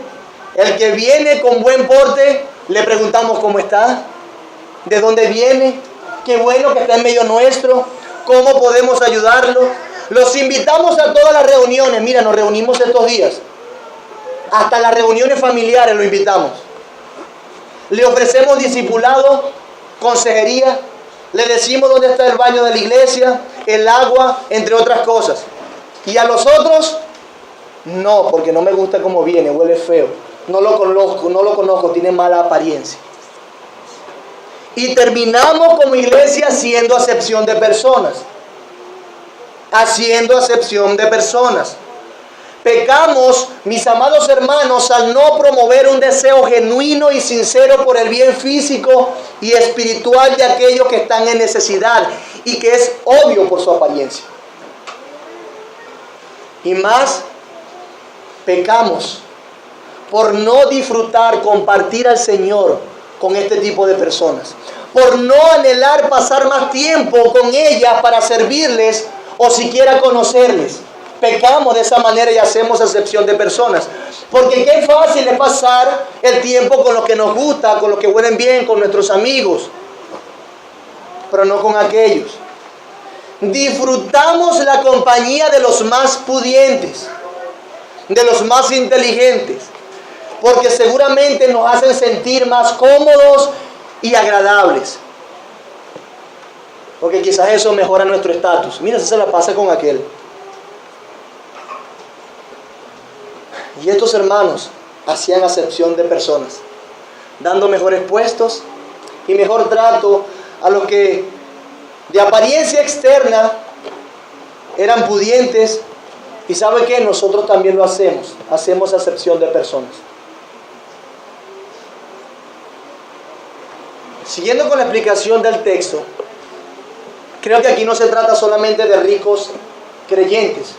el que viene con buen porte, le preguntamos cómo está, de dónde viene, qué bueno que está en medio nuestro, cómo podemos ayudarlo. Los invitamos a todas las reuniones. Mira, nos reunimos estos días, hasta las reuniones familiares lo invitamos. Le ofrecemos discipulado, consejería, le decimos dónde está el baño de la iglesia, el agua, entre otras cosas. Y a los otros, no, porque no me gusta cómo viene, huele feo. No lo conozco, tiene mala apariencia. Y terminamos como iglesia haciendo acepción de personas. Haciendo acepción de personas. Pecamos, mis amados hermanos, al no promover un deseo genuino y sincero por el bien físico y espiritual de aquellos que están en necesidad y que es obvio por su apariencia. Y más, pecamos por no disfrutar, compartir al Señor con este tipo de personas, por no anhelar pasar más tiempo con ellas para servirles o siquiera conocerles. Pecamos de esa manera y hacemos acepción de personas, porque qué fácil es pasar el tiempo con los que nos gusta, con los que huelen bien, con nuestros amigos, pero no con aquellos. Disfrutamos la compañía de los más pudientes, de los más inteligentes, porque seguramente nos hacen sentir más cómodos y agradables, porque quizás eso mejora nuestro estatus. Mira, si se la pasa con aquel. Y estos hermanos hacían acepción de personas, dando mejores puestos y mejor trato a los que de apariencia externa eran pudientes. Y ¿sabe qué? Nosotros también lo hacemos. Hacemos acepción de personas. Siguiendo con la explicación del texto, creo que aquí no se trata solamente de ricos creyentes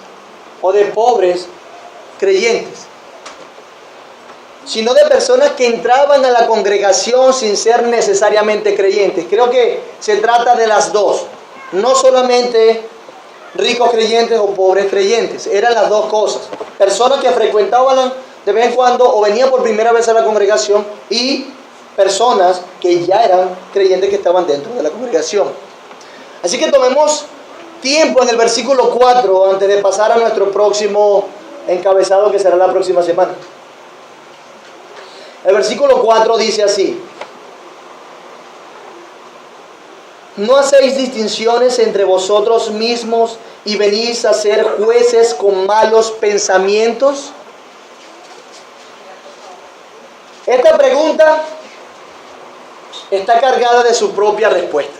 o de pobres creyentes, sino de personas que entraban a la congregación sin ser necesariamente creyentes. Creo que se trata de las dos, no solamente ricos creyentes o pobres creyentes, eran las dos cosas. Personas que frecuentaban de vez en cuando o venían por primera vez a la congregación, y personas que ya eran creyentes que estaban dentro de la congregación. Así que tomemos tiempo en el versículo 4 antes de pasar a nuestro próximo encabezado, que será la próxima semana. El versículo 4 dice así: ¿no hacéis distinciones entre vosotros mismos y venís a ser jueces con malos pensamientos? Esta pregunta está cargada de su propia respuesta.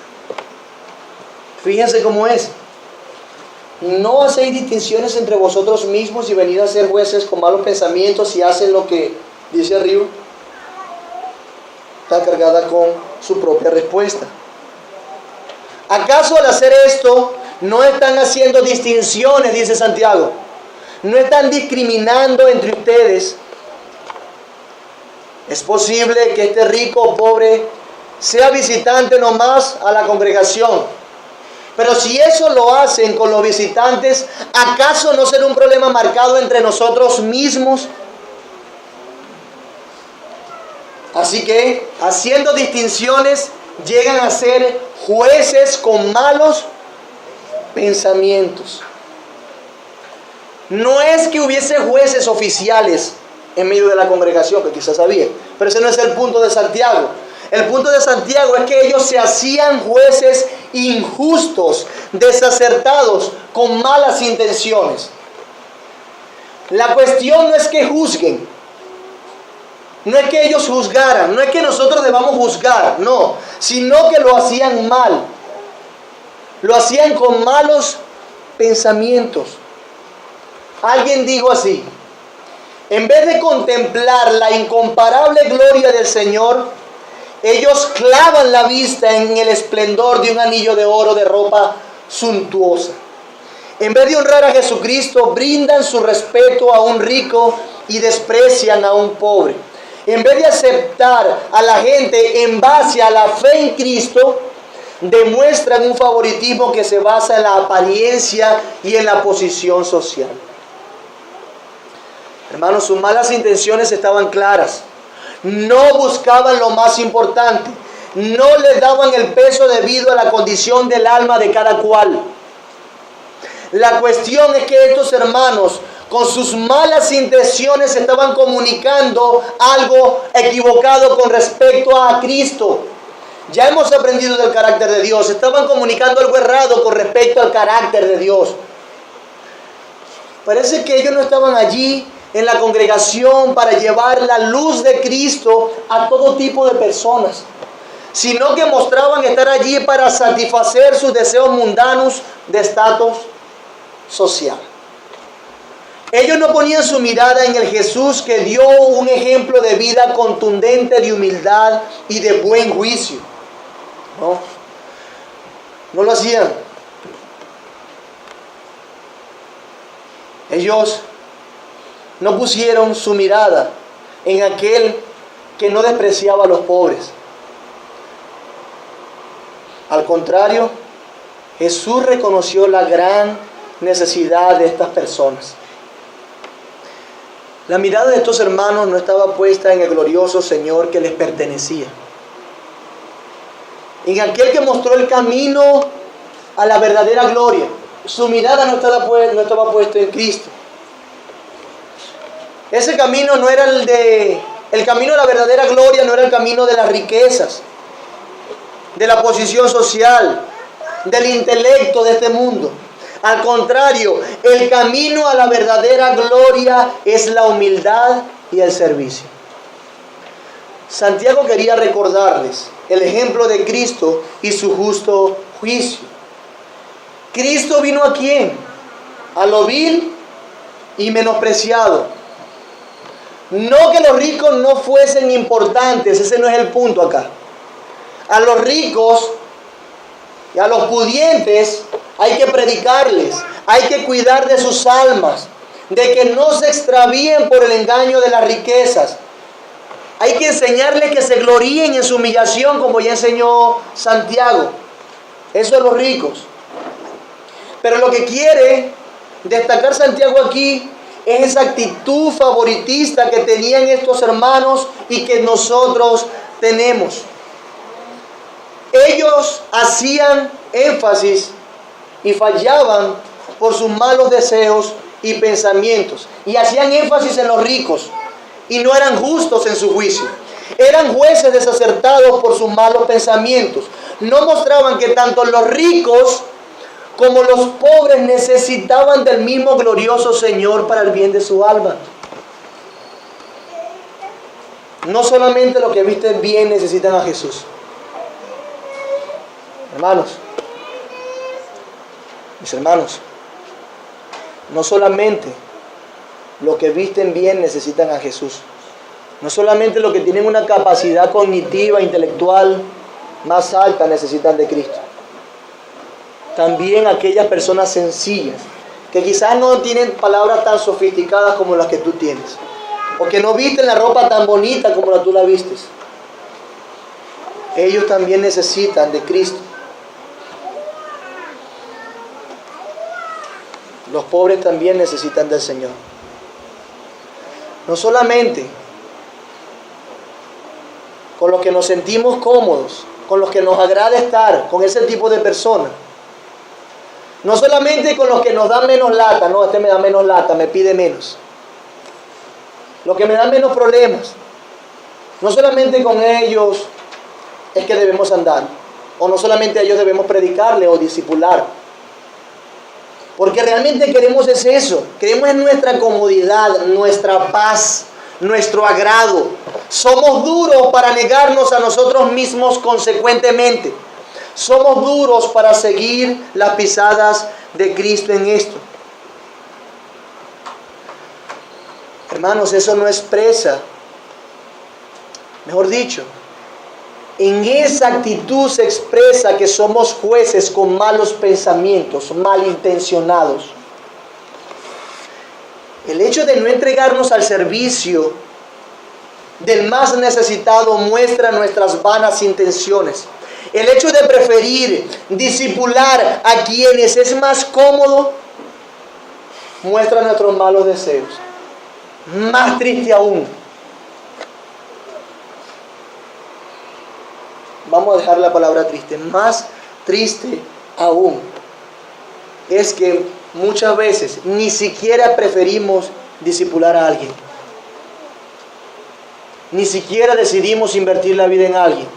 Fíjense cómo es. ¿No hacéis distinciones entre vosotros mismos y venís a ser jueces con malos pensamientos y hacen lo que dice arriba? Está cargada con su propia respuesta. ¿Acaso al hacer esto no están haciendo distinciones, dice Santiago? ¿No están discriminando entre ustedes? ¿Es posible que este rico o pobre sea visitante nomás a la congregación? Pero si eso lo hacen con los visitantes, ¿acaso no será un problema marcado entre nosotros mismos? Así que, haciendo distinciones, llegan a ser jueces con malos pensamientos. No es que hubiese jueces oficiales en medio de la congregación, que quizás había, pero ese no es el punto de Santiago. El punto de Santiago es que ellos se hacían jueces injustos, desacertados, con malas intenciones. La cuestión no es que juzguen, no es que ellos juzgaran, no es que nosotros debamos juzgar, no, sino que lo hacían mal. Lo hacían con malos pensamientos. Alguien dijo así: en vez de contemplar la incomparable gloria del Señor, ellos clavan la vista en el esplendor de un anillo de oro de ropa suntuosa. En vez de honrar a Jesucristo, brindan su respeto a un rico y desprecian a un pobre. En vez de aceptar a la gente en base a la fe en Cristo, demuestran un favoritismo que se basa en la apariencia y en la posición social. Hermanos, sus malas intenciones estaban claras. No buscaban lo más importante. No les daban el peso debido a la condición del alma de cada cual. La cuestión es que estos hermanos, con sus malas intenciones, estaban comunicando algo equivocado con respecto a Cristo. Ya hemos aprendido del carácter de Dios. Estaban comunicando algo errado con respecto al carácter de Dios. Parece que ellos no estaban allí en la congregación para llevar la luz de Cristo a todo tipo de personas, sino que mostraban estar allí para satisfacer sus deseos mundanos de estatus social. Ellos no ponían su mirada en el Jesús que dio un ejemplo de vida contundente, de humildad y de buen juicio. No lo hacían. Ellos no pusieron su mirada en aquel que no despreciaba a los pobres. Al contrario, Jesús reconoció la gran necesidad de estas personas. La mirada de estos hermanos no estaba puesta en el glorioso Señor que les pertenecía, en aquel que mostró el camino a la verdadera gloria. Su mirada no estaba puesta en Cristo. Ese camino no era el camino a la verdadera gloria, no era el camino de las riquezas, de la posición social, del intelecto de este mundo. Al contrario, el camino a la verdadera gloria es la humildad y el servicio. Santiago quería recordarles el ejemplo de Cristo y su justo juicio. Cristo vino ¿a quién? A lo vil y menospreciado. No que los ricos no fuesen importantes, ese no es el punto acá. A los ricos y a los pudientes hay que predicarles, hay que cuidar de sus almas, de que no se extravíen por el engaño de las riquezas. Hay que enseñarles que se gloríen en su humillación, como ya enseñó Santiago. Eso es los ricos. Pero lo que quiere destacar Santiago aquí es esa actitud favoritista que tenían estos hermanos y que nosotros tenemos. Ellos hacían énfasis y fallaban por sus malos deseos y pensamientos. Y hacían énfasis en los ricos y no eran justos en su juicio. Eran jueces desacertados por sus malos pensamientos. No mostraban que tanto los ricos como los pobres necesitaban del mismo glorioso Señor para el bien de su alma. No solamente los que visten bien necesitan a Jesús. Hermanos, mis hermanos, no solamente los que visten bien necesitan a Jesús. No solamente los que tienen una capacidad cognitiva, intelectual más alta necesitan de Cristo. También aquellas personas sencillas, que quizás no tienen palabras tan sofisticadas como las que tú tienes, o que no visten la ropa tan bonita como tú la vistes. Ellos también necesitan de Cristo. Los pobres también necesitan del Señor. No solamente con los que nos sentimos cómodos, con los que nos agrada estar, con ese tipo de personas. No solamente con los que nos dan menos lata, no, este me da menos lata, me pide menos. Los que me dan menos problemas. No solamente con ellos es que debemos andar, o no solamente a ellos debemos predicarle o discipular. Porque realmente queremos es eso, queremos es nuestra comodidad, nuestra paz, nuestro agrado. Somos duros para negarnos a nosotros mismos consecuentemente. somos duros para seguir las pisadas de Cristo en esto. Hermanos, eso no expresa, mejor dicho, en esa actitud se expresa que somos jueces con malos pensamientos, malintencionados. El hecho de no entregarnos al servicio del más necesitado muestra nuestras vanas intenciones. El hecho de preferir discipular a quienes es más cómodo muestra nuestros malos deseos. Más triste aún, vamos a dejar la palabra triste, más triste aún es que muchas veces ni siquiera preferimos discipular a alguien. Ni siquiera decidimos invertir la vida en alguien.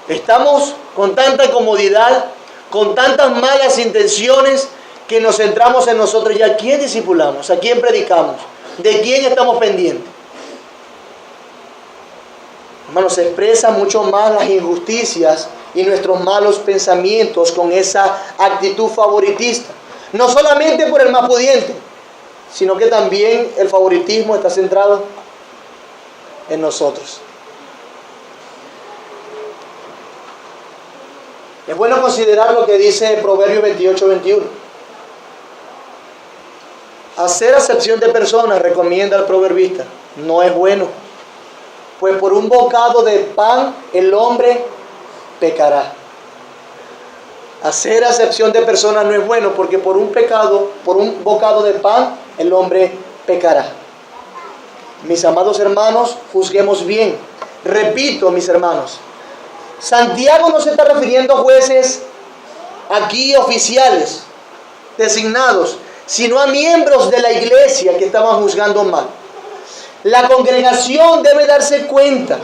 Estamos con tanta comodidad, con tantas malas intenciones, que nos centramos en nosotros. ¿Y a quién discipulamos? ¿A quién predicamos? ¿De quién estamos pendientes? Hermanos, se expresan mucho más las injusticias y nuestros malos pensamientos con esa actitud favoritista. No solamente por el más pudiente, sino que también el favoritismo está centrado en nosotros. Es bueno considerar lo que dice Proverbios 28:21. Hacer acepción de personas, recomienda el proverbista, no es bueno, pues por un bocado de pan el hombre pecará. Hacer acepción de personas no es bueno, porque por un bocado de pan el hombre pecará. Mis amados hermanos, juzguemos bien. Repito, mis hermanos, Santiago no se está refiriendo a jueces aquí oficiales, designados, sino a miembros de la iglesia que estaban juzgando mal. La congregación debe darse cuenta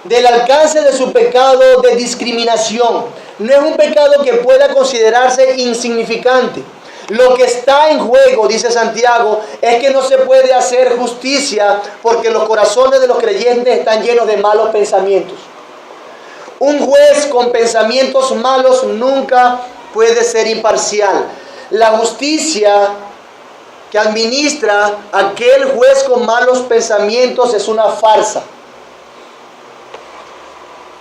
del alcance de su pecado de discriminación. No es un pecado que pueda considerarse insignificante. Lo que está en juego, dice Santiago, es que no se puede hacer justicia porque los corazones de los creyentes están llenos de malos pensamientos. Un juez con pensamientos malos nunca puede ser imparcial. La justicia que administra aquel juez con malos pensamientos es una farsa.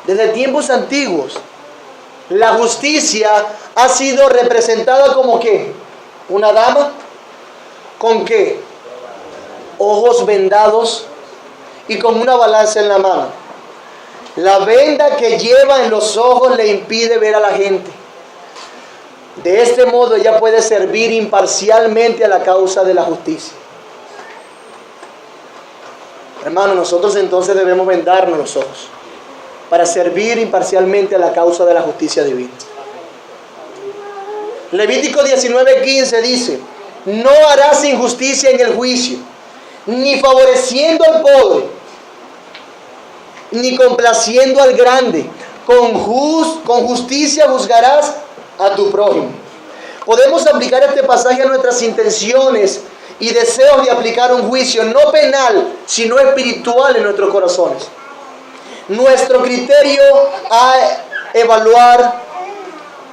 Desde tiempos antiguos, la justicia ha sido representada como ¿qué? Una dama con ¿qué? Ojos vendados y con una balanza en la mano. La venda que lleva en los ojos le impide ver a la gente. De este modo ella puede servir imparcialmente a la causa de la justicia. Hermanos, nosotros entonces debemos vendarnos los ojos para servir imparcialmente a la causa de la justicia divina. Levítico 19:15 dice: no harás injusticia en el juicio, ni favoreciendo al pobre, ni complaciendo al grande. Con justicia juzgarás a tu prójimo. Podemos aplicar este pasaje a nuestras intenciones y deseos de aplicar un juicio no penal, sino espiritual en nuestros corazones. Nuestro criterio a evaluar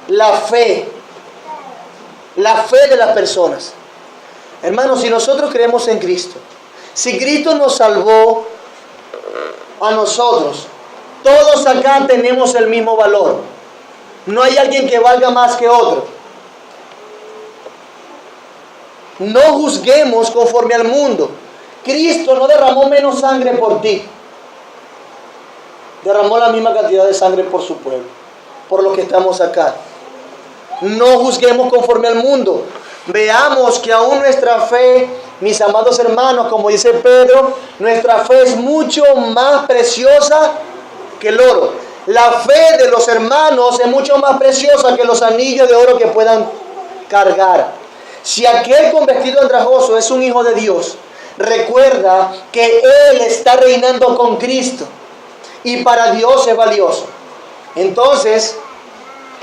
la fe de las personas. Hermanos, si nosotros creemos en Cristo, si Cristo nos salvó a nosotros, todos acá tenemos el mismo valor. No hay alguien que valga más que otro. No juzguemos conforme al mundo. Cristo no derramó menos sangre por ti. Derramó la misma cantidad de sangre por su pueblo, por los que estamos acá. No juzguemos conforme al mundo. Veamos que aún nuestra fe, mis amados hermanos, como dice Pedro, nuestra fe es mucho más preciosa que el oro. La fe de los hermanos es mucho más preciosa que los anillos de oro que puedan cargar. Si aquel con vestido andrajoso es un hijo de Dios, recuerda que él está reinando con Cristo y para Dios es valioso. Entonces,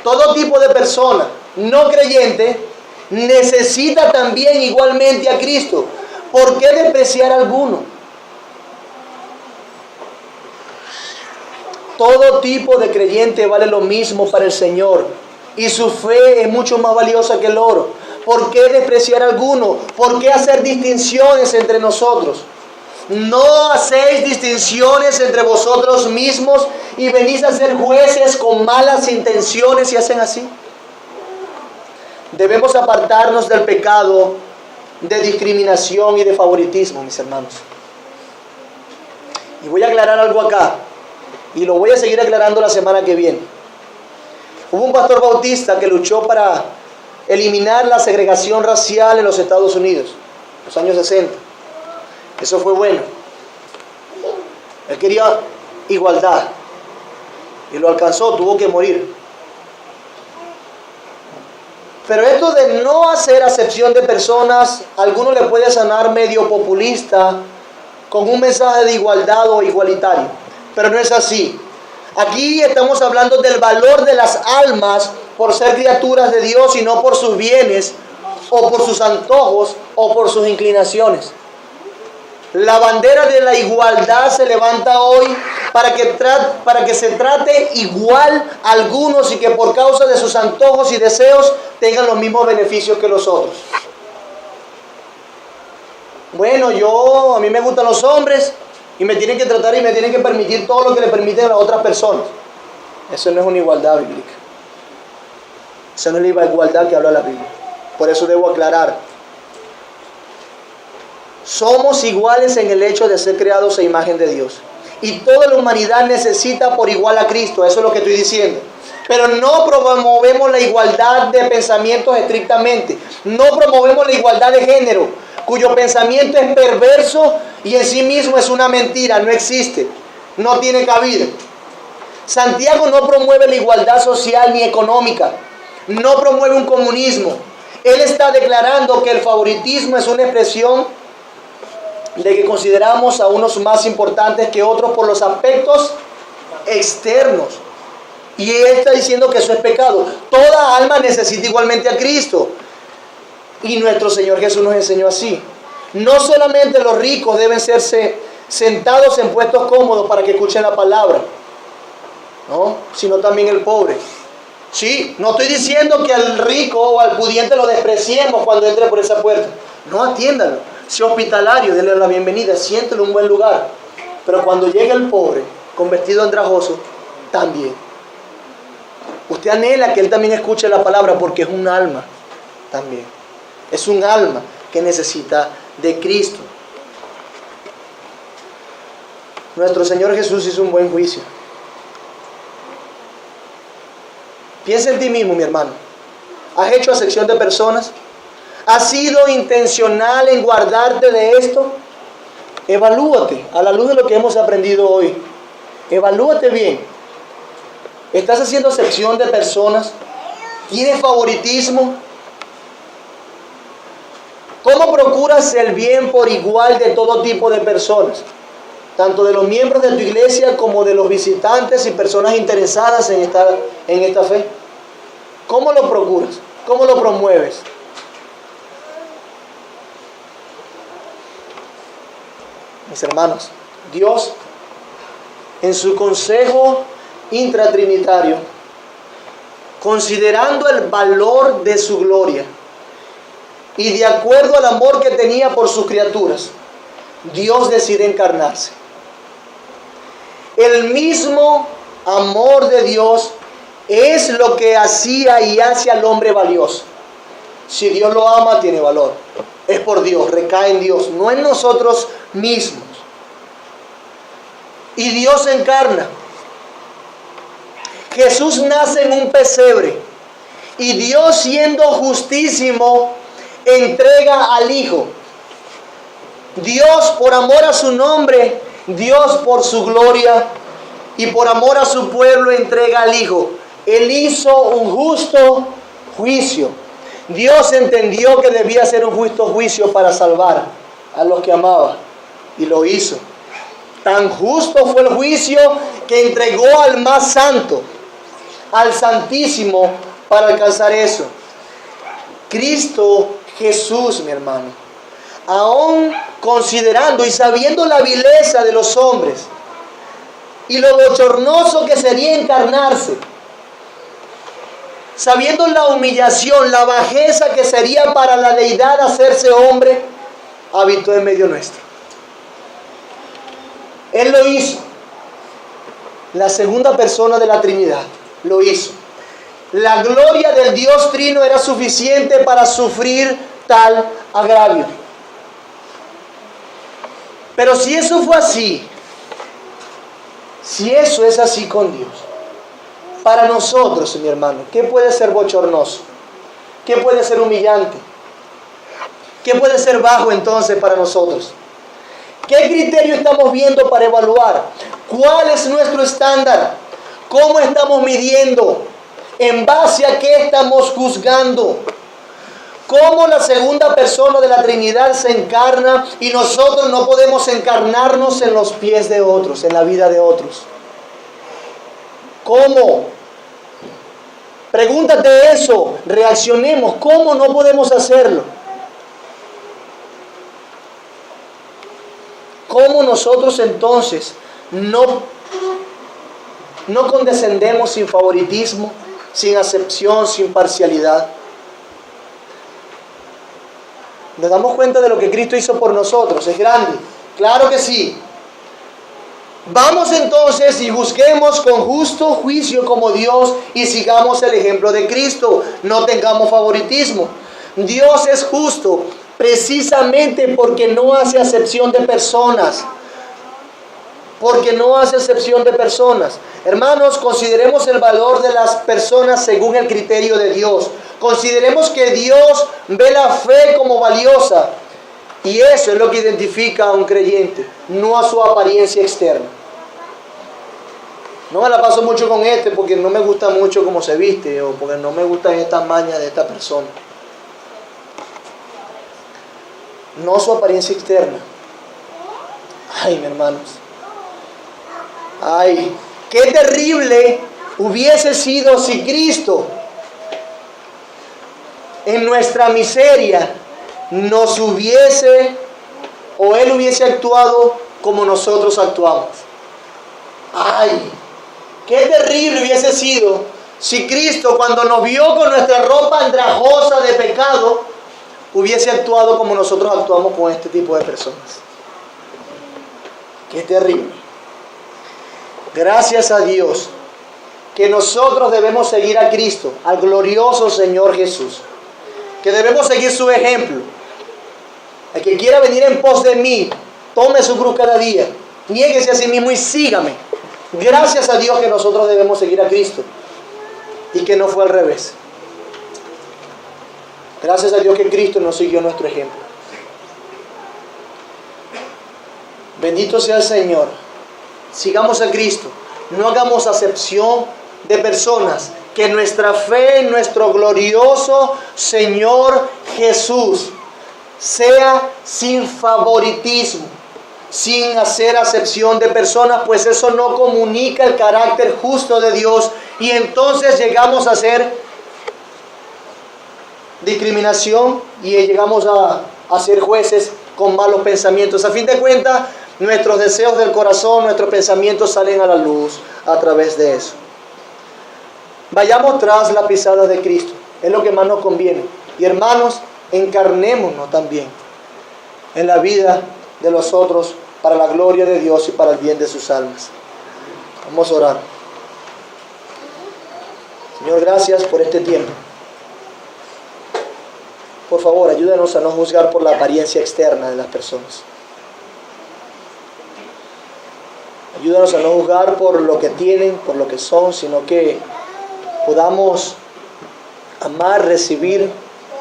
todo tipo de persona no creyente necesita también igualmente a Cristo. ¿Por qué despreciar a alguno? Todo tipo de creyente vale lo mismo para el Señor, y su fe es mucho más valiosa que el oro. ¿Por qué despreciar a alguno? ¿Por qué hacer distinciones entre nosotros? No hacéis distinciones entre vosotros mismos y venís a ser jueces con malas intenciones y hacen así. Debemos apartarnos del pecado de discriminación y de favoritismo, mis hermanos. Y voy a aclarar algo acá, y lo voy a seguir aclarando la semana que viene. Hubo un pastor bautista que luchó para eliminar la segregación racial en los Estados Unidos, en los años 60. Eso fue bueno. Él quería igualdad y lo alcanzó, tuvo que morir. Pero esto de no hacer acepción de personas, a alguno le puede sonar medio populista con un mensaje de igualdad o igualitario, pero no es así. Aquí estamos hablando del valor de las almas por ser criaturas de Dios y no por sus bienes o por sus antojos o por sus inclinaciones. La bandera de la igualdad se levanta hoy para que se trate igual a algunos y que por causa de sus antojos y deseos tengan los mismos beneficios que los otros. Bueno, a mí me gustan los hombres y me tienen que tratar y me tienen que permitir todo lo que le permiten a las otras personas. Eso no es una igualdad bíblica. Esa no es la igualdad que habla la Biblia. Por eso debo aclarar. Somos iguales en el hecho de ser creados a imagen de Dios. Y toda la humanidad necesita por igual a Cristo. Eso es lo que estoy diciendo. Pero no promovemos la igualdad de pensamientos estrictamente. No promovemos la igualdad de género, cuyo pensamiento es perverso y en sí mismo es una mentira. No existe. No tiene cabida. Santiago no promueve la igualdad social ni económica. No promueve un comunismo. Él está declarando que el favoritismo es una expresión de que consideramos a unos más importantes que otros por los aspectos externos. Y él está diciendo que eso es pecado. Toda alma necesita igualmente a Cristo. Y nuestro Señor Jesús nos enseñó así. No solamente los ricos deben serse sentados en puestos cómodos para que escuchen la palabra, ¿no? Sino también el pobre. Sí, no estoy diciendo que al rico o al pudiente lo despreciemos cuando entre por esa puerta. No, atiéndalo. Sea hospitalario, denle la bienvenida, siéntelo en un buen lugar. Pero cuando llegue el pobre, con vestido andrajoso, también. Usted anhela que él también escuche la palabra porque es un alma también. Es un alma que necesita de Cristo. Nuestro Señor Jesús hizo un buen juicio. Piensa en ti mismo, mi hermano. ¿Has hecho acepción de personas? ¿Has sido intencional en guardarte de esto? Evalúate a la luz de lo que hemos aprendido hoy. Evalúate bien. ¿Estás haciendo acepción de personas? ¿Tienes favoritismo? ¿Cómo procuras el bien por igual de todo tipo de personas? Tanto de los miembros de tu iglesia como de los visitantes y personas interesadas en esta fe. ¿Cómo lo procuras? ¿Cómo lo promueves? Mis hermanos, Dios, en su consejo intratrinitario, considerando el valor de su gloria y de acuerdo al amor que tenía por sus criaturas, Dios decide encarnarse. El mismo amor de Dios es lo que hacía y hace al hombre valioso. Si Dios lo ama, tiene valor. Es por Dios, recae en Dios, no en nosotros mismos. Y Dios se encarna. Jesús nace en un pesebre. Y Dios, siendo justísimo, entrega al Hijo. Dios, por amor a su nombre, Dios por su gloria y por amor a su pueblo, entrega al Hijo. Él hizo un justo juicio. Dios entendió que debía hacer un justo juicio para salvar a los que amaba, y lo hizo. Tan justo fue el juicio que entregó al más santo, al Santísimo, para alcanzar eso. Cristo Jesús, mi hermano, aún considerando y sabiendo la vileza de los hombres y lo bochornoso que sería encarnarse, sabiendo la humillación, la bajeza que sería para la deidad hacerse hombre, habitó en medio nuestro. Él lo hizo. La segunda persona de la Trinidad lo hizo. La gloria del Dios Trino era suficiente para sufrir tal agravio. Pero si eso fue así, si eso es así con Dios, para nosotros, mi hermano, ¿qué puede ser bochornoso? ¿Qué puede ser humillante? ¿Qué puede ser bajo entonces para nosotros? ¿Qué criterio estamos viendo para evaluar? ¿Cuál es nuestro estándar? ¿Cómo estamos midiendo? ¿En base a qué estamos juzgando? ¿Cómo la segunda persona de la Trinidad se encarna y nosotros no podemos encarnarnos en los pies de otros, en la vida de otros? ¿Cómo? Pregúntate eso, reaccionemos. ¿Cómo no podemos hacerlo? ¿Cómo nosotros entonces no condescendemos sin favoritismo, sin acepción, sin parcialidad? ¿Nos damos cuenta de lo que Cristo hizo por nosotros? Es grande. Claro que sí. Vamos entonces y juzguemos con justo juicio como Dios y sigamos el ejemplo de Cristo. No tengamos favoritismo. Dios es justo precisamente porque no hace acepción de personas. Porque no hace acepción de personas. Hermanos, consideremos el valor de las personas según el criterio de Dios. Consideremos que Dios ve la fe como valiosa. Y eso es lo que identifica a un creyente, no a su apariencia externa. No me la paso mucho con porque no me gusta mucho cómo se viste o porque no me gustan estas mañas de esta persona. No su apariencia externa. Ay, mis hermanos. Ay, qué terrible hubiese sido si Cristo en nuestra miseria nos hubiese, o Él hubiese actuado como nosotros actuamos. Ay, qué terrible hubiese sido si Cristo, cuando nos vio con nuestra ropa andrajosa de pecado, hubiese actuado como nosotros actuamos con este tipo de personas. Qué terrible. Gracias a Dios que nosotros debemos seguir a Cristo, al glorioso Señor Jesús, que debemos seguir su ejemplo. El que quiera venir en pos de mí, tome su cruz cada día, niéguese a sí mismo y sígame. Gracias a Dios que nosotros debemos seguir a Cristo y que no fue al revés. Gracias a Dios que Cristo nos siguió nuestro ejemplo. Bendito sea el Señor. Sigamos a Cristo. No hagamos acepción de personas. Que nuestra fe en nuestro glorioso Señor Jesús sea sin favoritismo, sin hacer acepción de personas, pues eso no comunica el carácter justo de Dios y entonces llegamos a hacer discriminación y llegamos a ser jueces con malos pensamientos. A fin de cuentas, nuestros deseos del corazón, nuestros pensamientos salen a la luz a través de eso. Vayamos tras la pisada de Cristo, es lo que más nos conviene. Y hermanos, encarnémonos también en la vida de los otros para la gloria de Dios y para el bien de sus almas. Vamos a orar. Señor, gracias por este tiempo. Por favor, ayúdanos a no juzgar por la apariencia externa de las personas. Ayúdanos a no juzgar por lo que tienen, por lo que son, sino que podamos amar, recibir,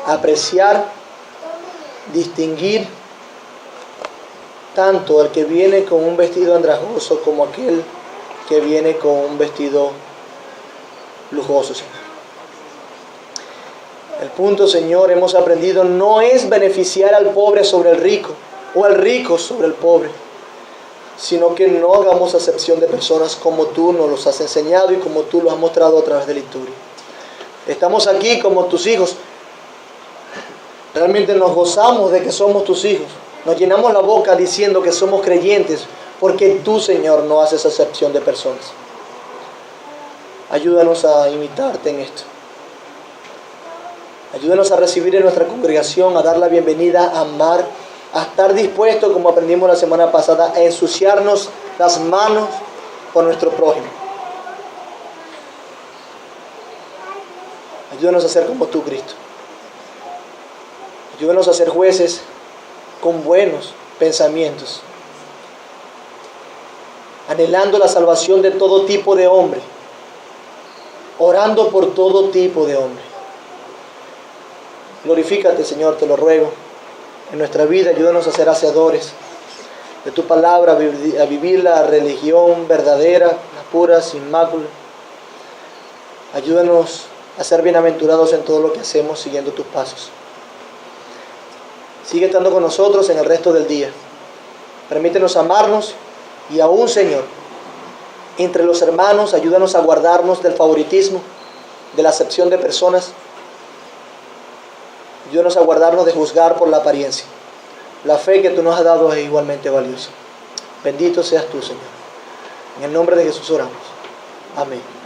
apreciar, distinguir tanto el que viene con un vestido andrajoso como aquel que viene con un vestido lujoso, Señor. El punto, Señor, hemos aprendido, no es beneficiar al pobre sobre el rico o al rico sobre el pobre, sino que no hagamos acepción de personas como tú nos los has enseñado y como tú lo has mostrado a través de la historia. Estamos aquí como tus hijos. Realmente nos gozamos de que somos tus hijos. Nos llenamos la boca diciendo que somos creyentes porque tú, Señor, no haces acepción de personas. Ayúdanos a imitarte en esto. Ayúdanos a recibir en nuestra congregación, a dar la bienvenida, a amar, a estar dispuestos, como aprendimos la semana pasada, a ensuciarnos las manos por nuestro prójimo. Ayúdanos a ser como tú, Cristo. Ayúdanos a ser jueces con buenos pensamientos, anhelando la salvación de todo tipo de hombre, orando por todo tipo de hombre. Glorifícate, Señor, te lo ruego, en nuestra vida. Ayúdanos a ser hacedores de tu palabra, a vivir la religión verdadera, la pura, sin mácula. Ayúdanos a ser bienaventurados en todo lo que hacemos, siguiendo tus pasos. Sigue estando con nosotros en el resto del día. Permítenos amarnos y aún, Señor, entre los hermanos, ayúdanos a guardarnos del favoritismo, de la acepción de personas. Ayúdanos a guardarnos de juzgar por la apariencia. La fe que tú nos has dado es igualmente valiosa. Bendito seas tú, Señor. En el nombre de Jesús oramos. Amén.